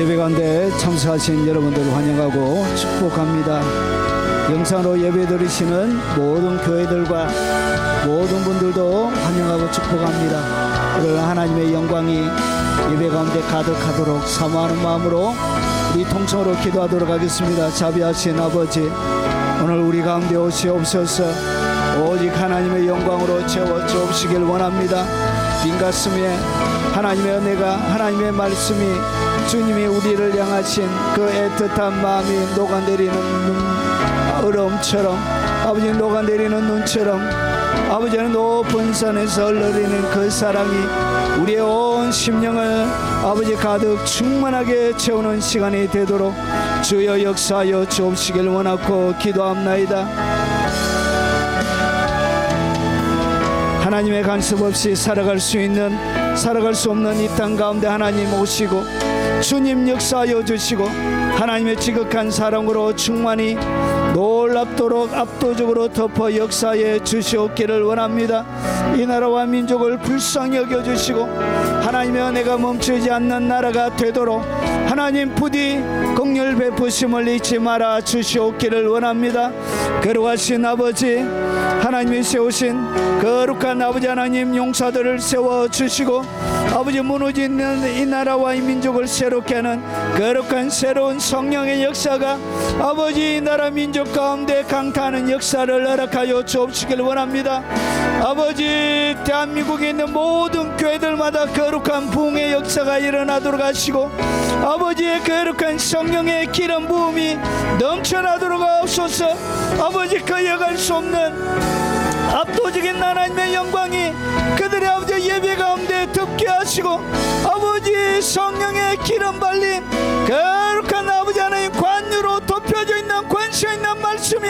예배 가운데 참석하신 여러분들을 환영하고 축복합니다. 영상으로 예배 드리시는 모든 교회들과 모든 분들도 환영하고 축복합니다. 오늘 하나님의 영광이 예배 가운데 가득하도록 사모하는 마음으로 우리 통성으로 기도하도록 하겠습니다. 자비하신 아버지, 오늘 우리 가운데 오시옵소서. 오직 하나님의 영광으로 채워 주옵시길 원합니다. 빈 가슴에 하나님의 은혜가, 하나님의 말씀이, 주님이 우리를 향하신 그 애틋한 마음이 녹아내리는 얼음처럼, 아버지 녹아내리는 눈처럼, 아버지는 높은 산에서 흘러내리는 그 사랑이 우리의 온 심령을 아버지 가득 충만하게 채우는 시간이 되도록 주여 역사하여 주옵시길 원하고 기도합나이다. 하나님의 간섭 없이 살아갈 수 없는 이 땅 가운데 하나님 오시고 주님 역사하여 주시고 하나님의 지극한 사랑으로 충만히 놀랍도록 압도적으로 덮어 역사해 주시옵기를 원합니다. 이 나라와 민족을 불쌍히 여겨주시고 하나님의 은혜가 멈추지 않는 나라가 되도록 하나님 부디 긍휼 베푸심을 잊지 말아 주시옵기를 원합니다. 거룩하신 아버지, 하나님이 세우신 거룩한 아버지 하나님 용사들을 세워주시고 아버지 무너지는 이 나라와 이 민족을 새롭게 하는 거룩한 새로운 성령의 역사가 아버지 이 나라 민족 가운데 강타하는 역사를 허락하여 주옵시길 원합니다. 아버지, 대한민국에 있는 모든 교회들마다 거룩한 부흥의 역사가 일어나도록 하시고 아버지의 거룩한 성령의 기름 부음이 넘쳐나도록 하옵소서. 아버지, 거역할 수 없는 압도적인 하나님의 영광이 그들의 아버지 예배 가운데 덮게 하시고 아버지 성령의 기름 발림, 거룩한 아버지 하나님 관유로 덮여져 있는 권세 있는 말씀이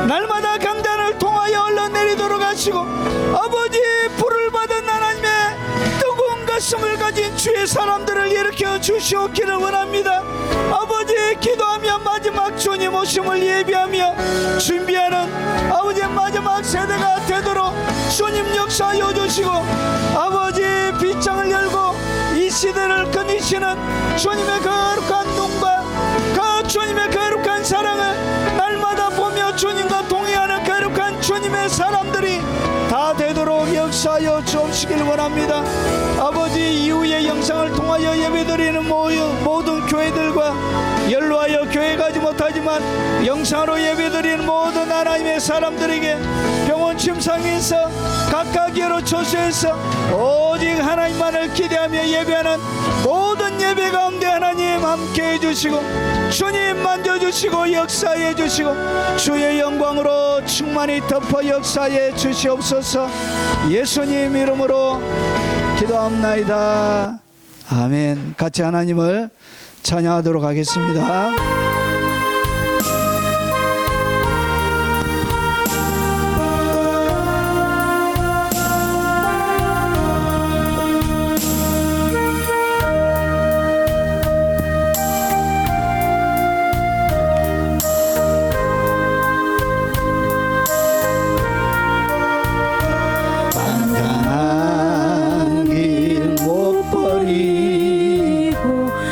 날마다 강단을 통하여 흘러내리도록 하시고 아버지 불을 받은 하나님의 뜨거운 가슴을 가진 주의 사람들을 일으켜 주시옵기를 원합니다. 아버지, 기도하며 마지막 주님 오심을 예비하며 준비하는 아버지 마지막 세대가 되도록 주님 역사하여 주시고 아버지 빗장을 열고 이 시대를 거니시는 주님의 거룩한 눈과 그 주님의 거룩한 사랑을 날마다 보며 주님과 동의하는 거룩한 주님의 사람들이 다 되도록 역사하여 주옵시길 원합니다. 아버지, 이후의 영상을 통하여 예배드리는 모든 교회들과 연로하여 교회 가지 못하지만 영상으로 예배드리는 모든 하나님의 사람들에게 병원 침상에서 각각 여러 처소에서 오직 하나님만을 기대하며 예배하는 모든 예배 가운데 하나님 함께 해주시고 주님 만져주시고 역사해 주시고 주의 영광으로 충만히 덮어 역사해 주시옵소서. 예수님 이름으로 기도합나이다. 아멘. 같이 하나님을 찬양하도록 하겠습니다.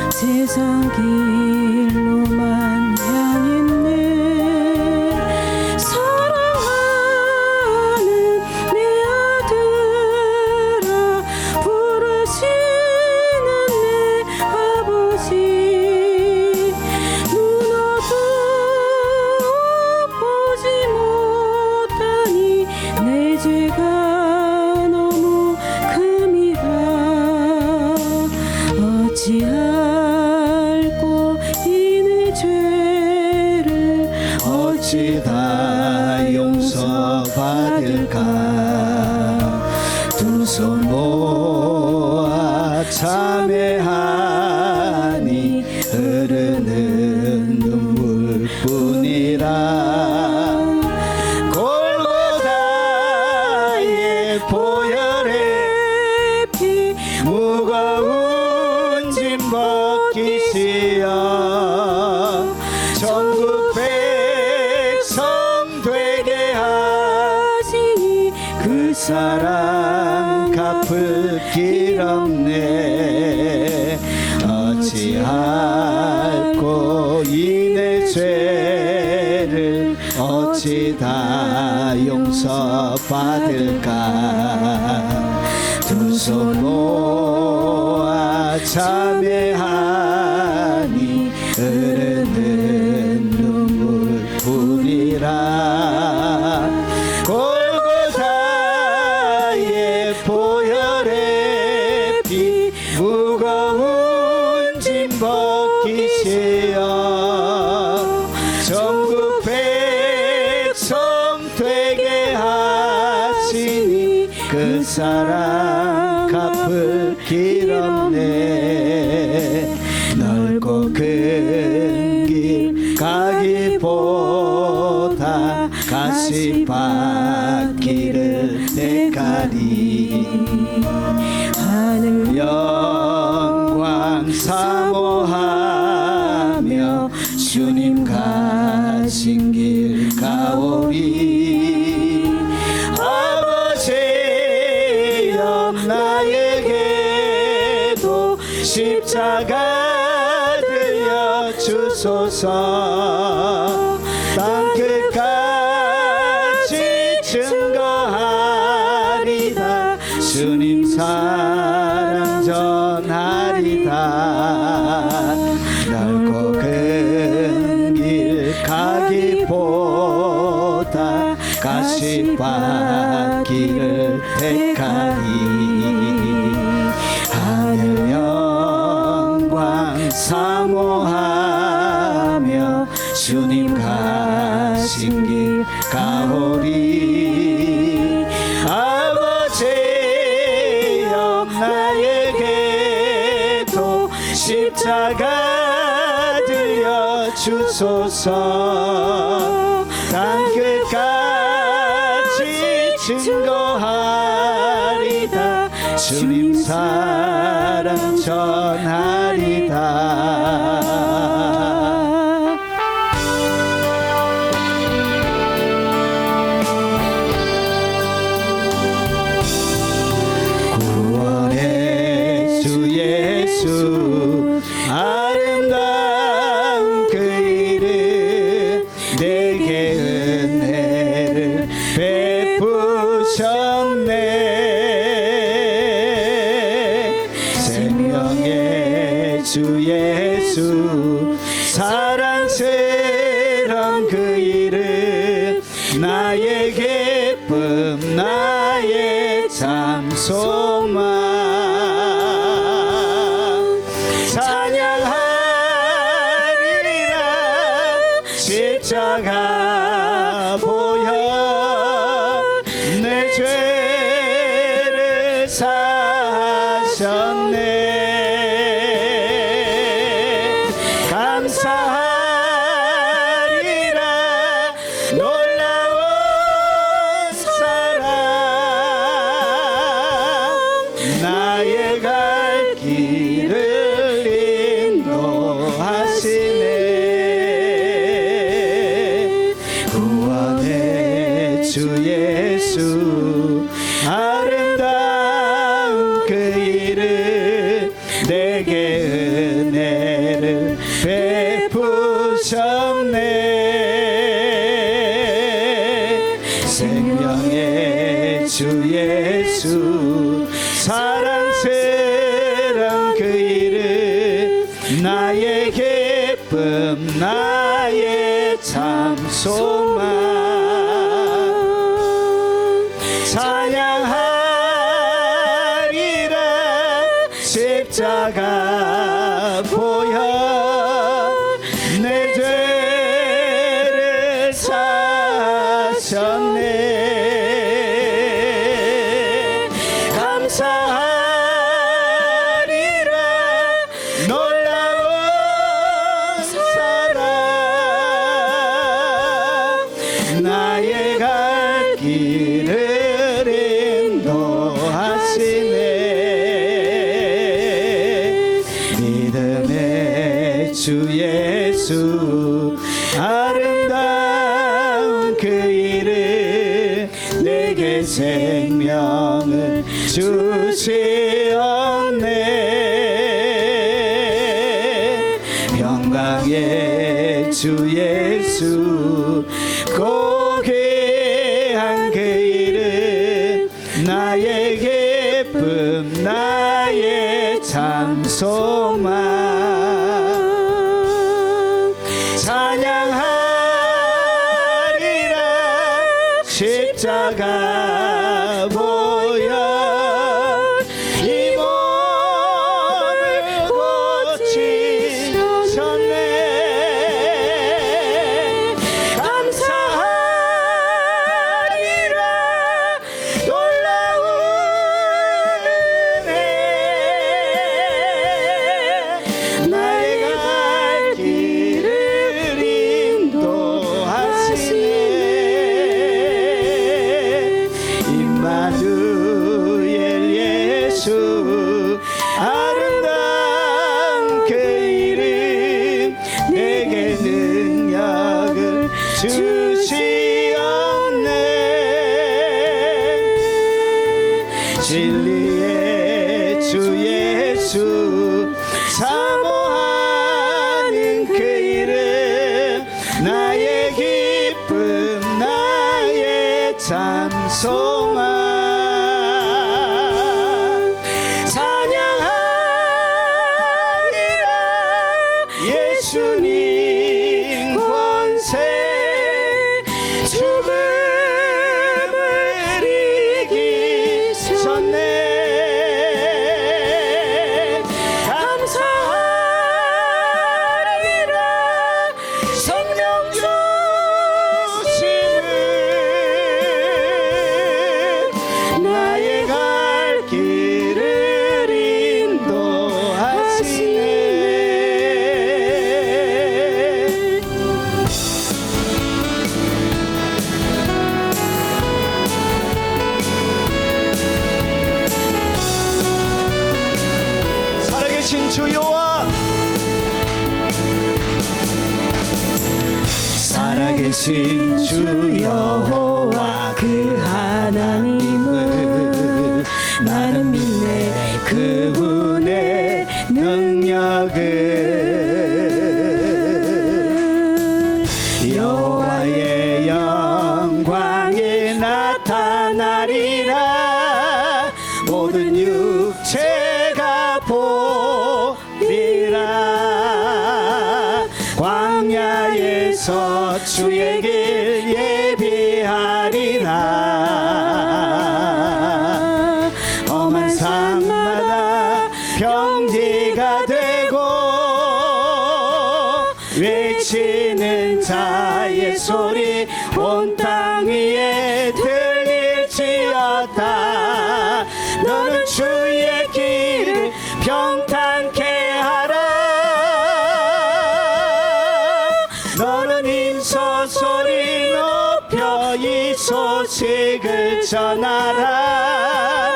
세상 길로만 향했네. 사랑하는 내 아들아, 부르시는 내 아버지, 눈어도 보지 못하니 내 죄가 너무 큼이라. 어찌할꼬 이내 죄를 어찌 다 용서받을까. 두 손 모아 참회하니 흐르는 눈물뿐이라. 골고다의 보혈의 피 무거운 짐 벗기시어 전국 백성 되게 하시니 그 사랑 갚을 길 없네. 어찌할 밟고 이내 죄를 어찌 다 용서받을까. 두 손 모아 참회하니 흐르는 눈물뿐이라. 골고다의 보혈의 피 무거운 짐 벗기시어 전국 백성 되게 하시니 그 사랑 갚을 길 없네. 넓고 큰 길 가기보다 가시밭길을 택하리. 하늘 영광 사모하며 주님 가신 길 가오리. 아버지여 나에게도 십자가 들려 주소서. 땅끝까지 증거하리다. 주님 사랑 전하리다. 넓고 큰 길 가기보다 가시밭길을 택하리. 하늘 영광 사모하며 주님 가신 길 가오리. 아버지여 나에게도 십자가 들려 주소서. 땅끝까지 증거하리다. 주님 사랑 전하리다. 구원의 주 예수 아름다운 그 이름 내게 은혜를 베푸셨네. 생명의 주 예수 사랑스런 그 이름 나의 기쁨 나의 참 소망. 찬양하리라. 십자가 보혈 내 죄를 사하셨네. 감사하리라. 놀라운 사랑 나의 갈 길을 인도하시네. 구원의 주 예수 아름다운 그 이름 내게 은혜를 베푸셨네. 생명의 주 예수 사랑스런 그 이름 나의 기쁨 나의 참 소망. 찬양하리라. 십자가 보혈 내 죄를 사하셨네. 감사하리라. 놀라운 사랑 나의 갈 길을 인도하시네. 믿음의 주 예수 아름다운 그 이름 내게 생명을 주시옵네. 영광의 주 예수 고귀한 그 이름 나의 기쁨 나의 참 소망 찬양하리라 십자가 보혈 이 몸을 고치셨네 감사하리라 놀라운 은혜 나의 갈 길을 인도하시네 임마누엘 예수 아름다운 그 이름 내게 능력을 주시옵네 진리의 주 예수 사모하는 그 이름 나의 기쁨 나의 참 소망 찬양하리라 예수님 권세 죽음을 이기셨네 감사하리라 성령 주심을 나의 갈 길을 인도하시네 살아계신 주 여호와 살아계신 주 여호와 그 하나님을 나는 믿네 그분의 능력을 여호와의 영광이 나타나리라 모든 육체가 보리라 광야에서 주의 길 예비하리라 험한 산마다 평지가 되고 외치는 자의 소리 온 땅 위에 들릴지어다 너는 주의 길을 평탄케 하라 너는 힘써 소리 높여 이 소식을 전하라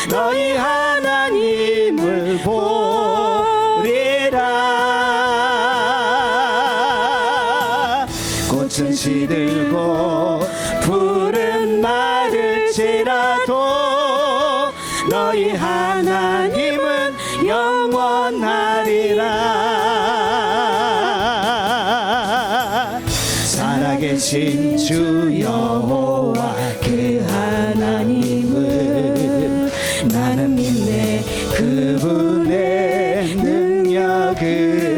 너희 하나님을 보리라 꽃은 시들고 푸른 마를지라도 너희 하나님은 영원하리라 살아계신 주 여호와 그 하나님을 나는 믿네 그분의 능력을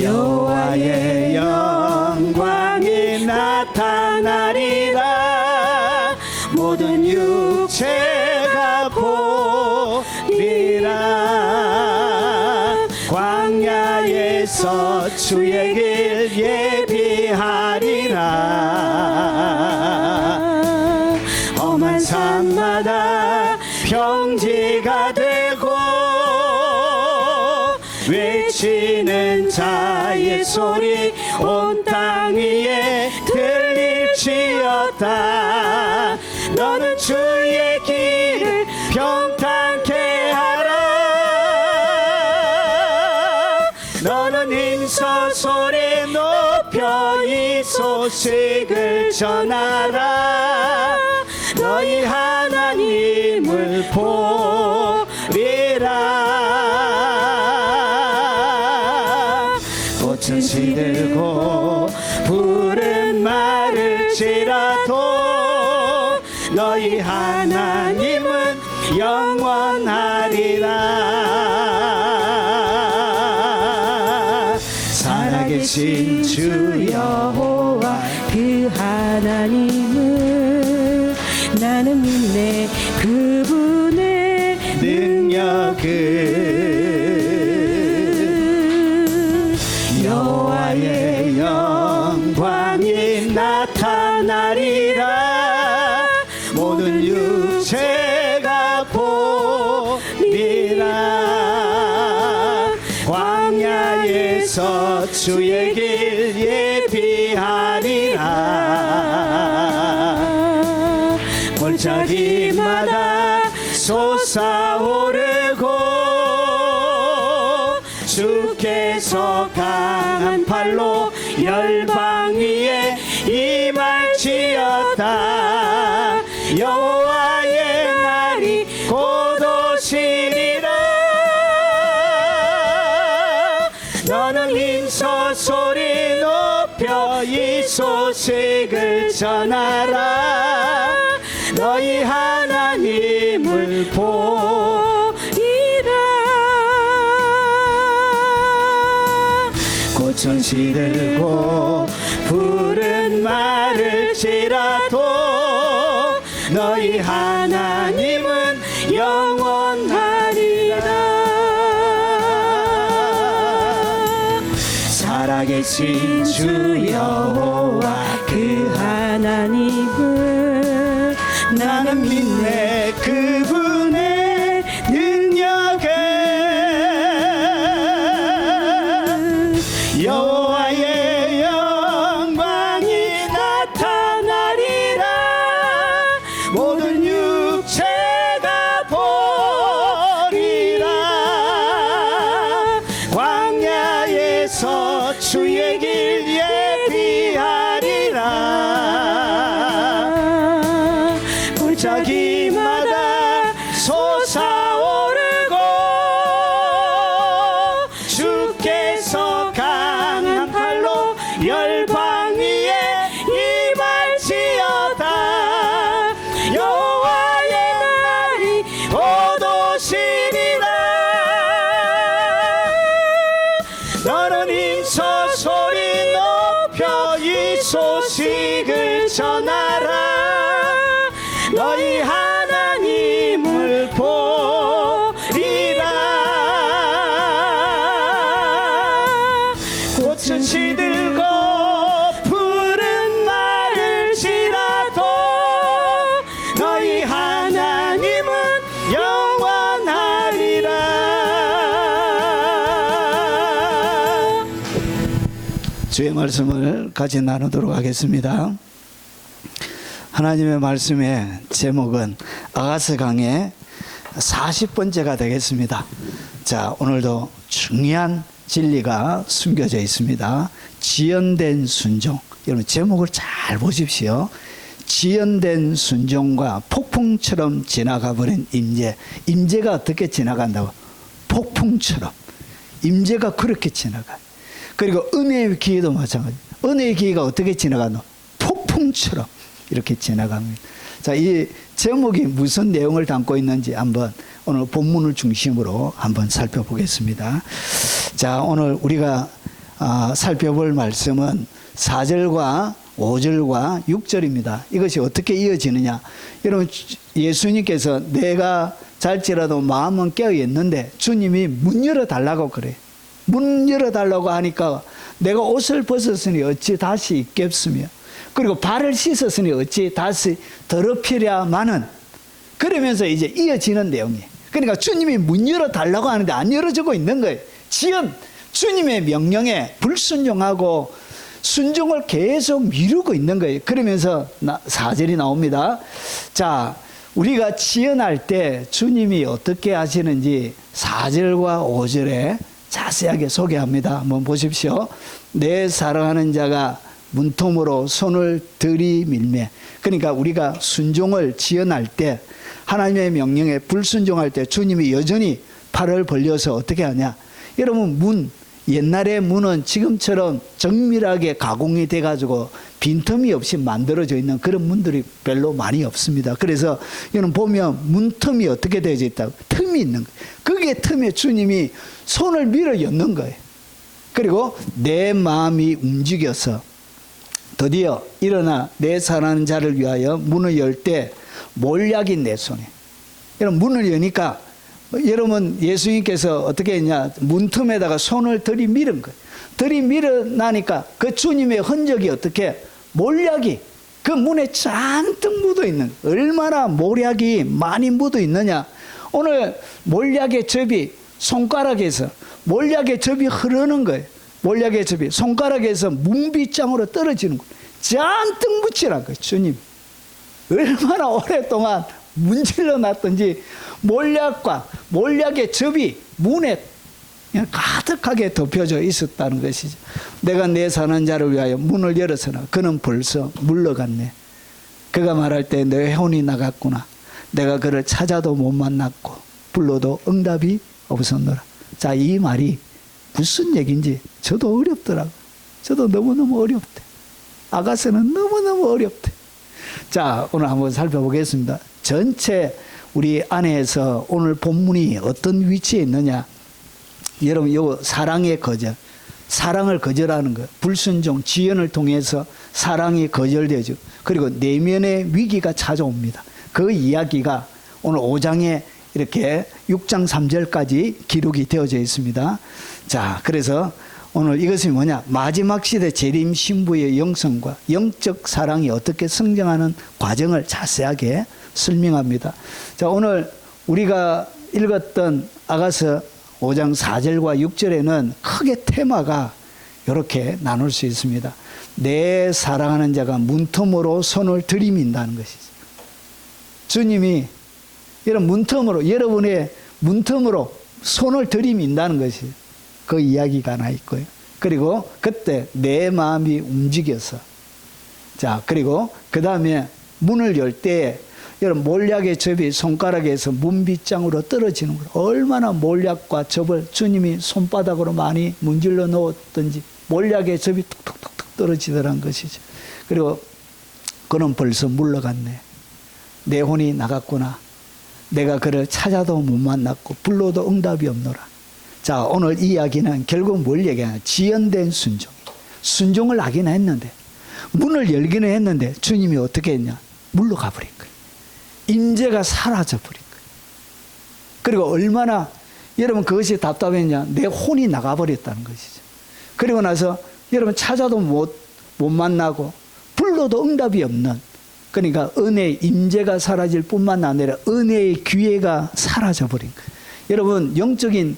여호와의 영광이 나타나리라 모든 육체가 보리라 광야에서 주의 길 예비하리라 험한 산마다 평지가 되고 외치는 자의 소리 온 땅 위에 들릴지어다 너는 주의 길을 평탄케 하라 너는 힘써 소리 높여 이 소식을 전하라 너희 하나님을 보리라 꽃은 시들고 푸른 마를지라도 너희 하나님은 영원하리라. 살아계신 주 여호와 그 하나님을 나는 믿네. 그분의 능력은 여호와의 영광이 나타나리라. 모든 육체가 보리라. 광야에서 주의 길 예비하리라. 골짜기마다 솟아오르고 주께서 강한 팔로 열방 위에 임할지어다. 여호와의 날이 곧 오시리라. 너는 힘써 소리 높여 이 소식을 전하라. 너희 하나님을 보이라. 꽃은 시들고 푸른 마를지라도 너희 하나님은 영원하리라. 살아계신 주 여호와 그 하나님을 나는 믿네. 그분의 능력은 여호와의 영광이 나타나리라. 모든 육체가 보리라. 광야에서 주의 길 예비하리라. 골짜기마다 솟아오르고 주께서 강한 팔로 열방 위에 임할지어다. 여호와의 날이 곧 오시리라. 너는 힘써 소리 높여 이 소식을 전하라. 너희 하나님을 보리라. 꽃은 시들고 푸른 마를지라도 너희 하나님은 영원하리라. 주의 말씀을 같이 나누도록 하겠습니다. 하나님의 말씀의 제목은 아가서 강의 40번째가 되겠습니다. 자, 오늘도 중요한 진리가 숨겨져 있습니다. 지연된 순종. 여러분 제목을 잘 보십시오. 지연된 순종과 폭풍처럼 지나가 버린 임재. 임재가 어떻게 지나간다고? 폭풍처럼. 임재가 그렇게 지나가요. 그리고 은혜의 기회도 마찬가지. 은혜의 기회가 어떻게 지나가노? 폭풍처럼 이렇게 지나갑니다. 자, 이 제목이 무슨 내용을 담고 있는지 한번 오늘 본문을 중심으로 한번 살펴보겠습니다. 자, 오늘 우리가 살펴볼 말씀은 4절과 5절과 6절입니다. 이것이 어떻게 이어지느냐? 여러분, 예수님께서 내가 잘지라도 마음은 깨어 있는데 주님이 문 열어달라고 그래요. 문 열어달라고 하니까 내가 옷을 벗었으니 어찌 다시 입겠으며 그리고 발을 씻었으니 어찌 다시 더럽히랴마는, 그러면서 이제 이어지는 내용이에요. 그러니까 주님이 문 열어달라고 하는데 안 열어주고 있는 거예요. 지연, 주님의 명령에 불순종하고 순종을 계속 미루고 있는 거예요. 그러면서 4절이 나옵니다. 자, 우리가 지연할 때 주님이 어떻게 하시는지 4절과 5절에 자세하게 소개합니다. 한번 보십시오. 내 사랑하는 자가 문통으로 손을 들이밀매. 그러니까 우리가 순종을 지연할 때, 하나님의 명령에 불순종할 때 주님이 여전히 팔을 벌려서 어떻게 하냐? 여러분, 문, 옛날에 문은 지금처럼 정밀하게 가공이 돼가지고 빈틈이 없이 만들어져 있는 그런 문들이 별로 많이 없습니다. 그래서 이는 보면 문틈이 어떻게 되어져 있다고? 틈이 있는 거예요. 그게 틈에 주님이 손을 밀어 연 거예요. 그리고 내 마음이 움직여서 드디어 일어나 내 사랑하는 자를 위하여 문을 열 때 몰약이 내 손에. 여러분 문을 여니까 여러분 예수님께서 어떻게 했냐, 문틈에다가 손을 들이밀은 거예요. 들이밀어나니까 그 주님의 흔적이 어떻게, 몰약이 그 문에 잔뜩 묻어 있는 거예요. 얼마나 몰약이 많이 묻어 있느냐. 오늘 몰약의 접이 손가락에서, 몰약의 접이 흐르는 거예요. 몰약의 접이 손가락에서 문빗장으로 떨어지는 거예요. 잔뜩 묻히란 거예요. 주님 얼마나 오랫동안 문질러 놨던지 몰약과 몰약의 접이 문에 그냥 가득하게 덮여져 있었다는 것이죠. 내가 내 사는 자를 위하여 문을 열었으나 그는 벌써 물러갔네. 그가 말할 때 내 혼이 나갔구나. 내가 그를 찾아도 못 만났고 불러도 응답이 없었노라. 자, 이 말이 무슨 얘기인지 저도 어렵더라고요. 저도 너무너무 어렵대. 아가서는 너무너무 어렵대. 자, 오늘 한번 살펴보겠습니다. 전체 우리 안에서 오늘 본문이 어떤 위치에 있느냐. 여러분, 요 사랑의 거절, 사랑을 거절하는 것, 불순종, 지연을 통해서 사랑이 거절되죠. 그리고 내면의 위기가 찾아옵니다. 그 이야기가 오늘 5장에 이렇게 6장 3절까지 기록이 되어져 있습니다. 자, 그래서 오늘 이것이 뭐냐, 마지막 시대 재림 신부의 영성과 영적 사랑이 어떻게 성장하는 과정을 자세하게 설명합니다. 자, 오늘 우리가 읽었던 아가서 5장 4절과 6절에는 크게 테마가 이렇게 나눌 수 있습니다. 내 사랑하는 자가 문틈으로 손을 들이민다는 것이죠. 주님이 이런 문틈으로, 여러분의 문틈으로 손을 들이민다는 것이 그 이야기가 하나 있고요. 그리고 그때 내 마음이 움직여서, 자, 그리고 그 다음에 문을 열 때 여러분 몰약의 접이 손가락에서 문빗장으로 떨어지는 거예요. 얼마나 몰약과 접을 주님이 손바닥으로 많이 문질러 놓았던지 몰약의 접이 툭툭툭툭 떨어지더란 것이죠. 그리고 그는 벌써 물러갔네. 내 혼이 나갔구나. 내가 그를 찾아도 못 만났고 불러도 응답이 없노라. 자, 오늘 이 이야기는 결국 뭘 얘기하냐, 지연된 순종. 순종을 하긴 했는데, 문을 열기는 했는데 주님이 어떻게 했냐, 물러가 버린 거예요. 임재가 사라져 버린 거예요. 그리고 얼마나 여러분 그것이 답답했냐, 내 혼이 나가버렸다는 것이죠. 그리고 나서 여러분 찾아도 못 만나고 불러도 응답이 없는, 그러니까 은혜의 임재가 사라질 뿐만 아니라 은혜의 기회가 사라져 버린 거예요. 여러분 영적인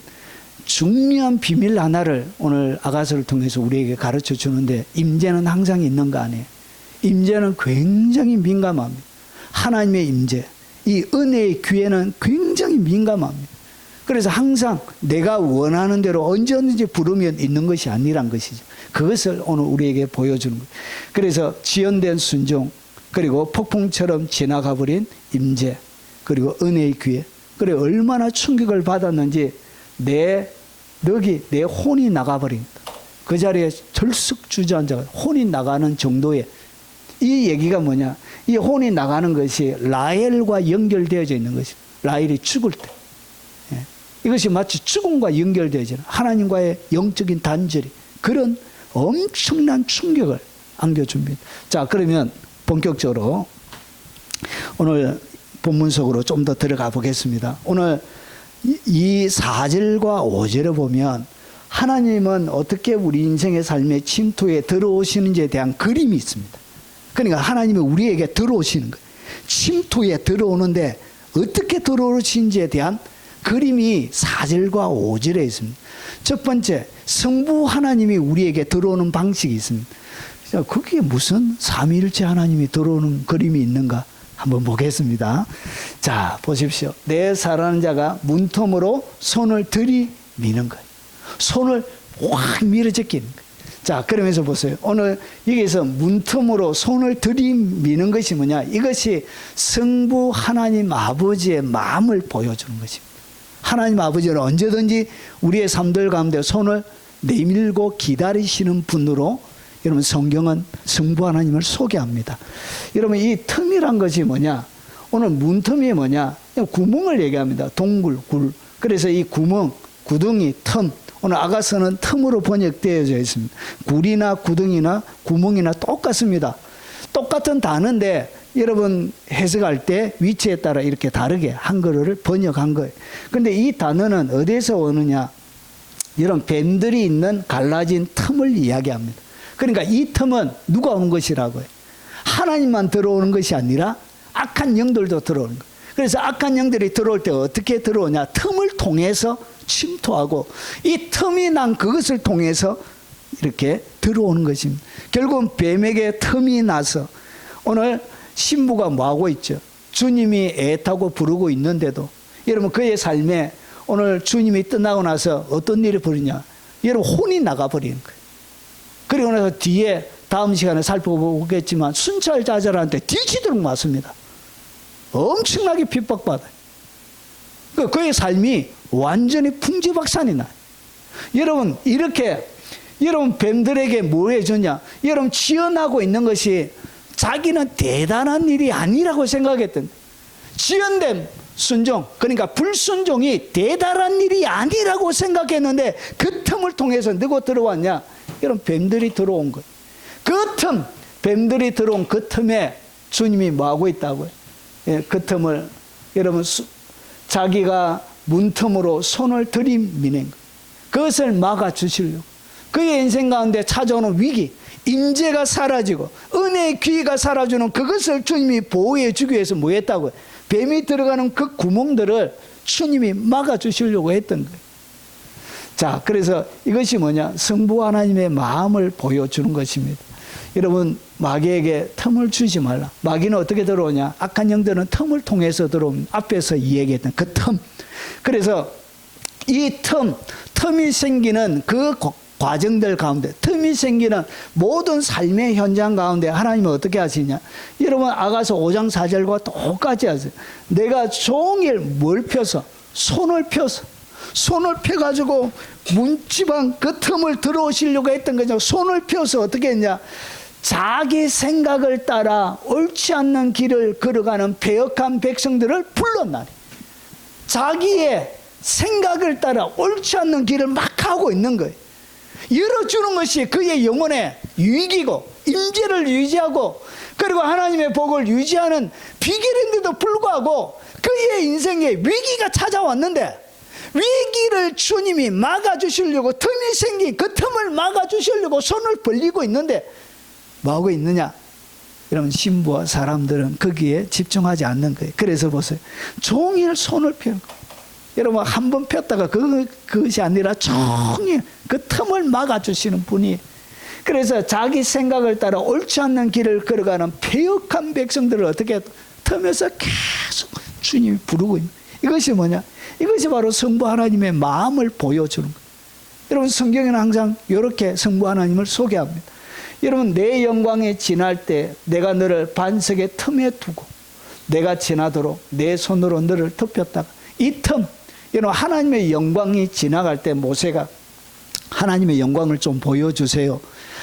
중요한 비밀 하나를 오늘 아가서를 통해서 우리에게 가르쳐 주는데, 임재는 항상 있는 거 아니에요. 임재는 굉장히 민감합니다. 하나님의 임재, 이 은혜의 기회는 굉장히 민감합니다. 그래서 항상 내가 원하는 대로 언제든지 부르면 있는 것이 아니란 것이죠. 그것을 오늘 우리에게 보여주는 거예요. 그래서 지연된 순종, 그리고 폭풍처럼 지나가 버린 임재, 그리고 은혜의 기회, 그리고 얼마나 충격을 받았는지 내 혼이 나가버린, 그 자리에 절석 주저앉아 혼이 나가는 정도의, 이 얘기가 뭐냐, 이 혼이 나가는 것이 라헬과 연결되어져 있는 것이, 라헬이 죽을 때, 예. 이것이 마치 죽음과 연결되어지는 하나님과의 영적인 단절이, 그런 엄청난 충격을 안겨줍니다. 자, 그러면 본격적으로 오늘 본문 속으로 좀 더 들어가 보겠습니다. 오늘 이 4절과 5절에 보면 하나님은 어떻게 우리 인생의 삶의 침투에 들어오시는지에 대한 그림이 있습니다. 그러니까 하나님이 우리에게 들어오시는 거예요. 침투에 들어오는데 어떻게 들어오시는지에 대한 그림이 4절과 5절에 있습니다. 첫 번째, 성부 하나님이 우리에게 들어오는 방식이 있습니다. 그게 무슨 삼위일체 하나님이 들어오는 그림이 있는가 한번 보겠습니다. 자, 보십시오. 내 사랑하는 자가 문틈으로 손을 들이미는 거예요. 손을 확 밀어제끼는 거예요. 자, 그러면서 보세요. 오늘 여기서 문틈으로 손을 들이미는 것이 뭐냐, 이것이 성부 하나님 아버지의 마음을 보여주는 것입니다. 하나님 아버지는 언제든지 우리의 삶들 가운데 손을 내밀고 기다리시는 분으로 여러분 성경은 성부 하나님을 소개합니다. 여러분 이 틈이란 것이 뭐냐? 오늘 문틈이 뭐냐? 구멍을 얘기합니다. 동굴, 굴. 그래서 이 구멍, 구덩이, 틈. 오늘 아가서는 틈으로 번역되어져 있습니다. 굴이나 구덩이나 구멍이나 똑같습니다. 똑같은 단어인데 여러분 해석할 때 위치에 따라 이렇게 다르게 한글어를 번역한 거예요. 그런데 이 단어는 어디에서 오느냐? 이런 뱀들이 있는 갈라진 틈을 이야기합니다. 그러니까 이 틈은 누가 오는 것이라고요? 하나님만 들어오는 것이 아니라 악한 영들도 들어오는 거예요. 그래서 악한 영들이 들어올 때 어떻게 들어오냐? 틈을 통해서 침투하고 이 틈이 난 그것을 통해서 이렇게 들어오는 것입니다. 결국은 뱀에게 틈이 나서 오늘 신부가 뭐하고 있죠? 주님이 애타고 부르고 있는데도 여러분 그의 삶에 오늘 주님이 떠나고 나서 어떤 일이 벌이냐? 여러분 혼이 나가버리는 거예요. 그리고 나서 뒤에 다음 시간에 살펴보겠지만 순찰자들한테 뒤치도록 맞습니다. 엄청나게 핍박받아요. 그의 삶이 완전히 풍지박산이 나요. 여러분 이렇게 여러분 뱀들에게 뭐 해줬냐? 여러분 지연하고 있는 것이 자기는 대단한 일이 아니라고 생각했던 지연됨 순종, 그러니까 불순종이 대단한 일이 아니라고 생각했는데 그 틈을 통해서 누가 들어왔냐? 여러분 뱀들이 들어온 거예요. 그 틈, 뱀들이 들어온 그 틈에 주님이 뭐하고 있다고요? 예, 그 틈을 여러분 자기가 문틈으로 손을 들이미는 것, 그것을 막아주시려고 그의 인생 가운데 찾아오는 위기, 임재가 사라지고 은혜의 기회가 사라지는 그것을 주님이 보호해 주기 위해서 뭐 했다고요? 뱀이 들어가는 그 구멍들을 주님이 막아주시려고 했던 거예요. 자, 그래서 이것이 뭐냐? 성부 하나님의 마음을 보여주는 것입니다. 여러분 마귀에게 틈을 주지 말라. 마귀는 어떻게 들어오냐? 악한 영들은 틈을 통해서 들어옵니다. 앞에서 이야기했던 그 틈. 그래서 이 틈이 생기는 그 과정들 가운데, 틈이 생기는 모든 삶의 현장 가운데 하나님은 어떻게 하시냐? 여러분 아가서 5장 4절과 똑같이 하세요. 내가 종일 뭘 펴서? 손을 펴가지고 문지방 그 틈을 들어오시려고 했던 거죠. 손을 펴서 어떻게 했냐? 자기 생각을 따라 옳지 않는 길을 걸어가는 배역한 백성들을 불렀나니. 자기의 생각을 따라 옳지 않는 길을 막 하고 있는 거예요. 열어주는 것이 그의 영혼의 유익이고 임재를 유지하고 그리고 하나님의 복을 유지하는 비결인데도 불구하고 그의 인생에 위기가 찾아왔는데 위기를 주님이 막아주시려고 틈이 생긴 그 틈을 막아주시려고 손을 벌리고 있는데 뭐하고 있느냐? 여러분 신부와 사람들은 거기에 집중하지 않는 거예요. 그래서 보세요. 종일 손을 펴는 거예요. 여러분 한 번 폈다가 그것이 아니라 종일 그 틈을 막아주시는 분이, 그래서 자기 생각을 따라 옳지 않는 길을 걸어가는 패역한 백성들을 어떻게 틈에서 계속 주님이 부르고 있는, 이것이 뭐냐? 이것이 바로 성부 하나님의 마음을 보여주는 거예요. 여러분 성경에는 항상 이렇게 성부 하나님을 소개합니다. 여러분 내 영광이 지날 때 내가 너를 반석의 틈에 두고 내가 지나도록 내 손으로 너를 덮였다가 이 틈, 여러분 하나님의 영광이 지나갈 때 모세가 하나님의 영광을 좀 보여주세요.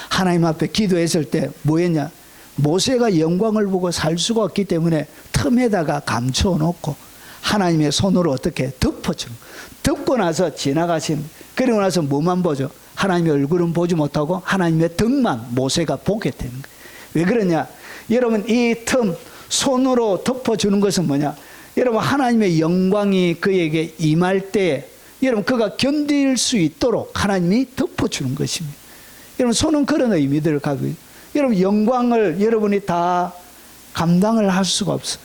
하나님 앞에 기도했을 때 뭐 했냐? 모세가 영광을 보고 살 수가 없기 때문에 틈에다가 감춰놓고 하나님의 손으로 어떻게 덮어주는, 덮고 나서 지나가신, 그리고 나서 뭐만 보죠? 하나님의 얼굴은 보지 못하고 하나님의 등만 모세가 보게 되는 거예요. 왜 그러냐? 여러분 이 틈 손으로 덮어주는 것은 뭐냐? 여러분 하나님의 영광이 그에게 임할 때 여러분 그가 견딜 수 있도록 하나님이 덮어주는 것입니다. 여러분 손은 그런 의미들을 가지고 있어요. 여러분 영광을 여러분이 다 감당을 할 수가 없어요.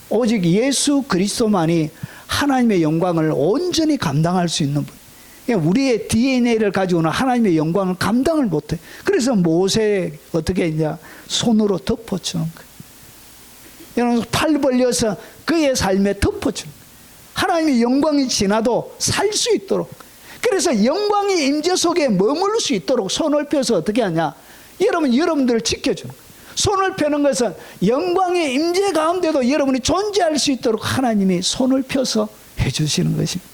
오직 예수 그리스도만이 하나님의 영광을 온전히 감당할 수 있는 분. 우리의 DNA를 가지고는 하나님의 영광을 감당을 못해. 그래서 모세 어떻게 했냐? 손으로 덮어주는 거예요. 여러분 팔 벌려서 그의 삶에 덮어주는 거예요. 하나님의 영광이 지나도 살 수 있도록. 그래서 영광의 임재 속에 머물 수 있도록 손을 펴서 어떻게 하냐? 여러분들을 지켜주는 거예요. 손을 펴는 것은 영광의 임재 가운데도 여러분이 존재할 수 있도록 하나님이 손을 펴서 해주시는 것입니다.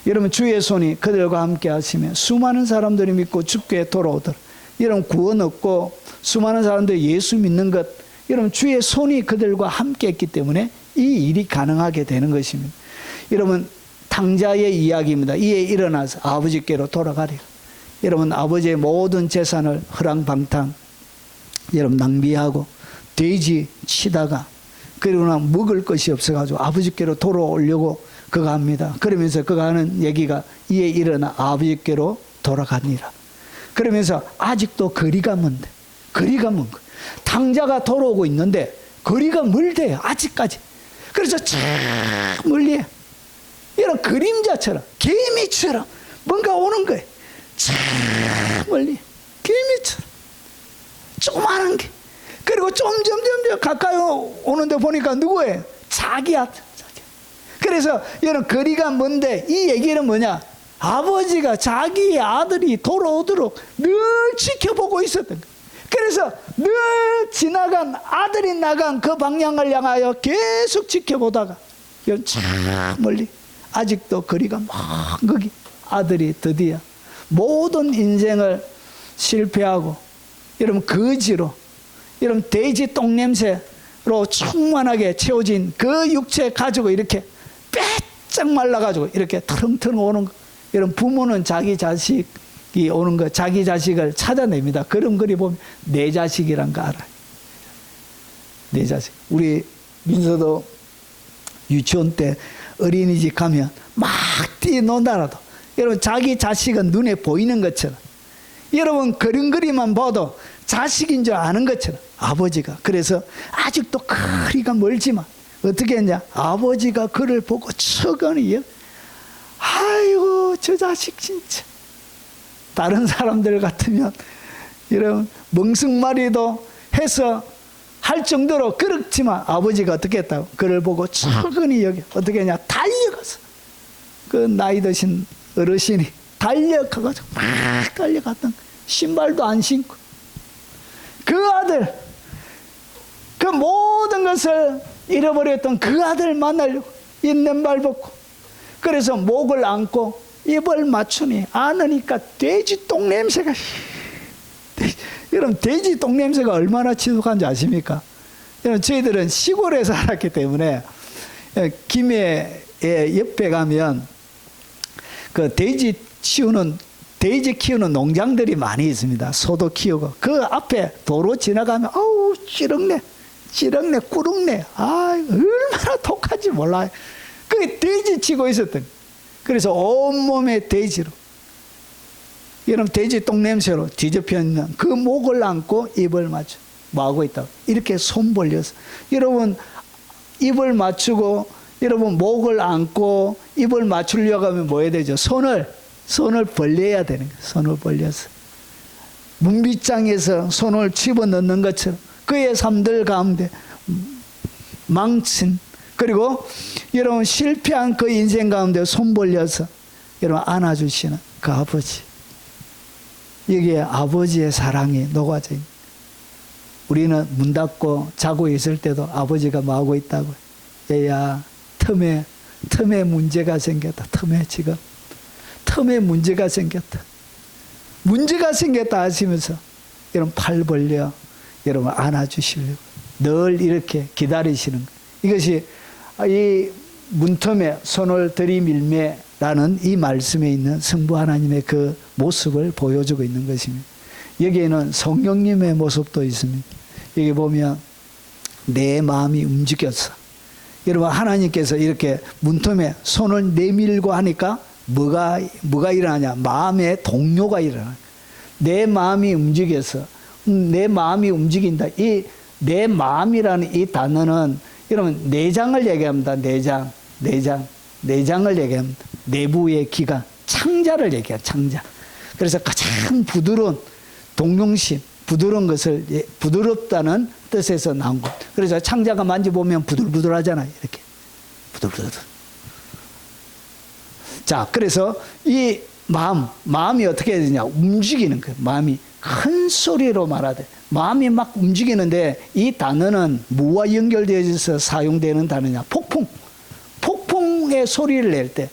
여러분 주의 손이 그들과 함께 하시며 수많은 사람들이 믿고 주께 돌아오더라. 여러분 구원 얻고 수많은 사람들이 예수 믿는 것, 여러분 주의 손이 그들과 함께 했기 때문에 이 일이 가능하게 되는 것입니다. 여러분 탕자의 이야기입니다. 이에 일어나서 아버지께로 돌아가리라. 여러분 아버지의 모든 재산을 허랑방탕 여러분 낭비하고 돼지 치다가 그러나 먹을 것이 없어가지고 아버지께로 돌아오려고 그가 합니다. 그러면서 그가 하는 얘기가 이에 일어나 아버지께로 돌아가니라. 그러면서 아직도 거리가 먼데, 거리가 먼 거예요. 탕자가 돌아오고 있는데 거리가 멀대요. 아직까지. 그래서 저 멀리에 이런 그림자처럼 개미처럼 뭔가 오는 거예요. 저 멀리 개미처럼 조그마한 게. 그리고 점점 가까이 오는데 보니까 누구예요? 자기 아들. 그래서 이런 거리가 먼데 이 얘기는 뭐냐? 아버지가 자기 아들이 돌아오도록 늘 지켜보고 있었던 거예요. 그래서 늘 지나간 아들이 나간 그 방향을 향하여 계속 지켜보다가 저 멀리 아직도 거리가 막 거기 아들이 드디어 모든 인생을 실패하고 여러분 거지로 여러분 돼지 똥냄새로 충만하게 채워진 그 육체 가지고 이렇게 빼짝 말라가지고 이렇게 털렁털렁 오는 거. 여러분 부모는 자기 자식이 오는 거 자기 자식을 찾아냅니다. 그런 글이 보면 내 자식이란 거 알아요. 내 자식. 우리 민서도 유치원 때 어린이집 가면 막 뛰노더라도 여러분 자기 자식은 눈에 보이는 것처럼 여러분 그림만 봐도 자식인 줄 아는 것처럼 아버지가 그래서 아직도 거리가 멀지만 어떻게 했냐? 아버지가 그를 보고 척하니 아이고 저 자식 진짜 다른 사람들 같으면 여러분 멍석말이도 해서 할 정도로 그렇지만 아버지가 어떻게 했다고? 그를 보고 척하니 여기 어떻게 했냐? 달려가서 그 나이 드신 어르신이 달려가가지고 막 달려갔던 신발도 안 신고 그 아들 그 모든 것을 잃어버렸던 그 아들 만나려고 있는 발 벗고 그래서 목을 안고 입을 맞추니 안으니까 돼지 똥냄새가 여러분 돼지 똥냄새가 얼마나 지독한지 아십니까? 여러분 저희들은 시골에 살았기 때문에 김해 옆에 가면 그 돼지 키우는 농장들이 많이 있습니다. 소도 키우고 그 앞에 도로 지나가면 아우 찌렁내 꾸릉내 얼마나 독한지 몰라요. 그 돼지 치고 있었던 그래서 온몸에 돼지로 여러분 돼지 똥냄새로 뒤집혀 있는 그 목을 안고 입을 맞춰 뭐하고 있다고 이렇게 손 벌려서 여러분 입을 맞추고 여러분 목을 안고 입을 맞추려고 하면 뭐 해야 되죠? 손을 벌려야 되는 거예요. 손을 벌려서 문빗장에서 손을 집어넣는 것처럼 그의 삶들 가운데 망친 그리고 여러분 실패한 그 인생 가운데 손 벌려서 여러분 안아주시는 그 아버지 여기에 아버지의 사랑이 녹아져 있는 우리는 문 닫고 자고 있을 때도 아버지가 뭐하고 있다고요? 얘야 틈에 문제가 생겼다. 틈에 문제가 생겼다. 문제가 생겼다 하시면서 여러분 팔 벌려 여러분 안아주시려고 늘 이렇게 기다리시는 거예요. 이것이 이 문틈에 손을 들이밀매라는 이 말씀에 있는 성부 하나님의 그 모습을 보여주고 있는 것입니다. 여기에는 성령님의 모습도 있습니다. 여기 보면 내 마음이 움직였어. 여러분 하나님께서 이렇게 문틈에 손을 내밀고 하니까 뭐가 일어나냐? 마음의 동요가 일어나. 내 마음이 움직여서 내 마음이 움직인다. 이 내 마음이라는 이 단어는 여러분 내장을 얘기합니다. 내장을 얘기합니다. 내부의 기관, 창자를 얘기해요. 창자. 그래서 가장 부드러운 동용심, 부드러운 것을 부드럽다는 뜻에서 나온 것. 그래서 창자가 만져보면 부들부들하잖아요. 이렇게 부들부들. 자, 그래서 이 마음이 어떻게 해야 되냐? 움직이는 거예요. 마음이 큰 소리로 말하되 마음이 막 움직이는데 이 단어는 뭐와 연결되어 있어서 사용되는 단어냐? 폭풍의 소리를 낼 때